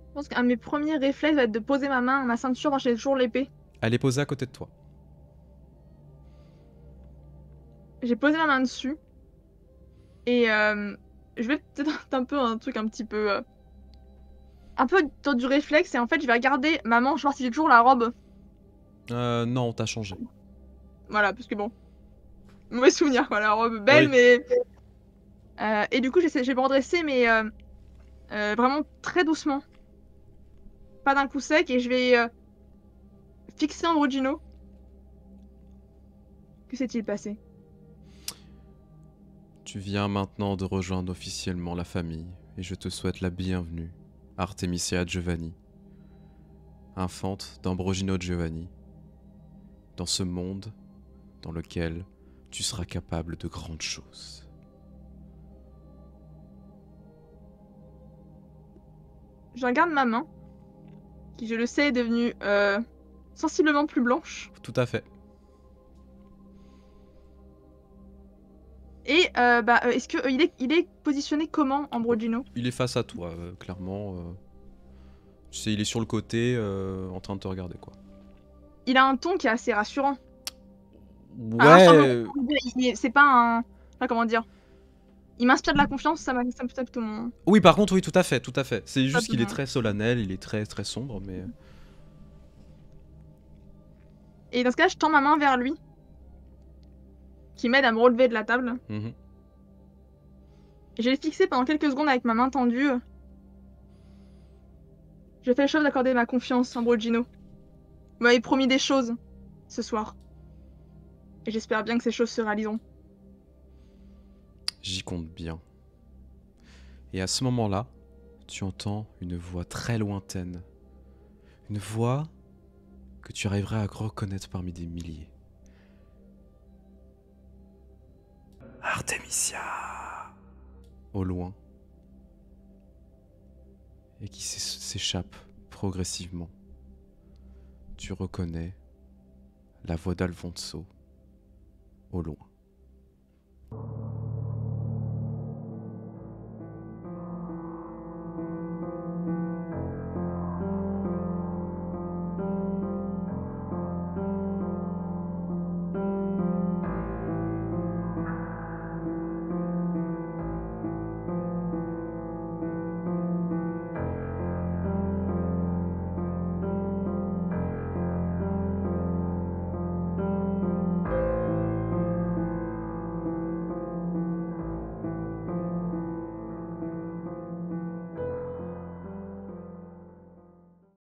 Je pense qu'un de mes premiers réflexes va être de poser ma main à ma ceinture quand j'ai toujours l'épée. Elle est posée à côté de toi. J'ai posé ma main dessus. Et je vais peut-être un peu un truc un petit peu... un peu dans du réflexe et en fait je vais regarder ma manche voir si j'ai toujours la robe. Non, t'as changé. Voilà, parce que bon... Mauvais souvenir quoi, la robe belle Oui. mais... et du coup je vais me redresser mais vraiment très doucement. Pas d'un coup sec et je vais fixer Ambrogino. Que s'est-il passé? Tu viens maintenant de rejoindre officiellement la famille et je te souhaite la bienvenue, Artemisia Giovanni, infante d'Ambrogino Giovanni, dans ce monde dans lequel tu seras capable de grandes choses. Je regarde ma main, qui je le sais est devenue sensiblement plus blanche. Tout à fait. Et est-ce que il est positionné comment, Ambrogino? Il est face à toi, clairement. Tu sais, il est sur le côté, en train de te regarder, quoi. Il a un ton qui est assez rassurant. Ouais. C'est pas un... Enfin, comment dire? Il m'inspire de la confiance, ça m'inspire plutôt mon... Oui, par contre, oui, tout à fait, tout à fait. C'est juste qu'il est bon. très solennel, il est très très sombre, mais... Et dans ce cas, je tends ma main vers lui, qui m'aide à me relever de la table. Mhm. Et je l'ai fixé pendant quelques secondes avec ma main tendue. Je fais le choix d'accorder ma confiance, Ambrogino. Vous m'avez promis des choses, ce soir. Et j'espère bien que ces choses se réaliseront. J'y compte bien. Et à ce moment-là, tu entends une voix très lointaine. Une voix que tu arriverais à reconnaître parmi des milliers. Artemisia. Au loin. Et qui s'échappe progressivement. Tu reconnais la voix d'Alfonso au loin.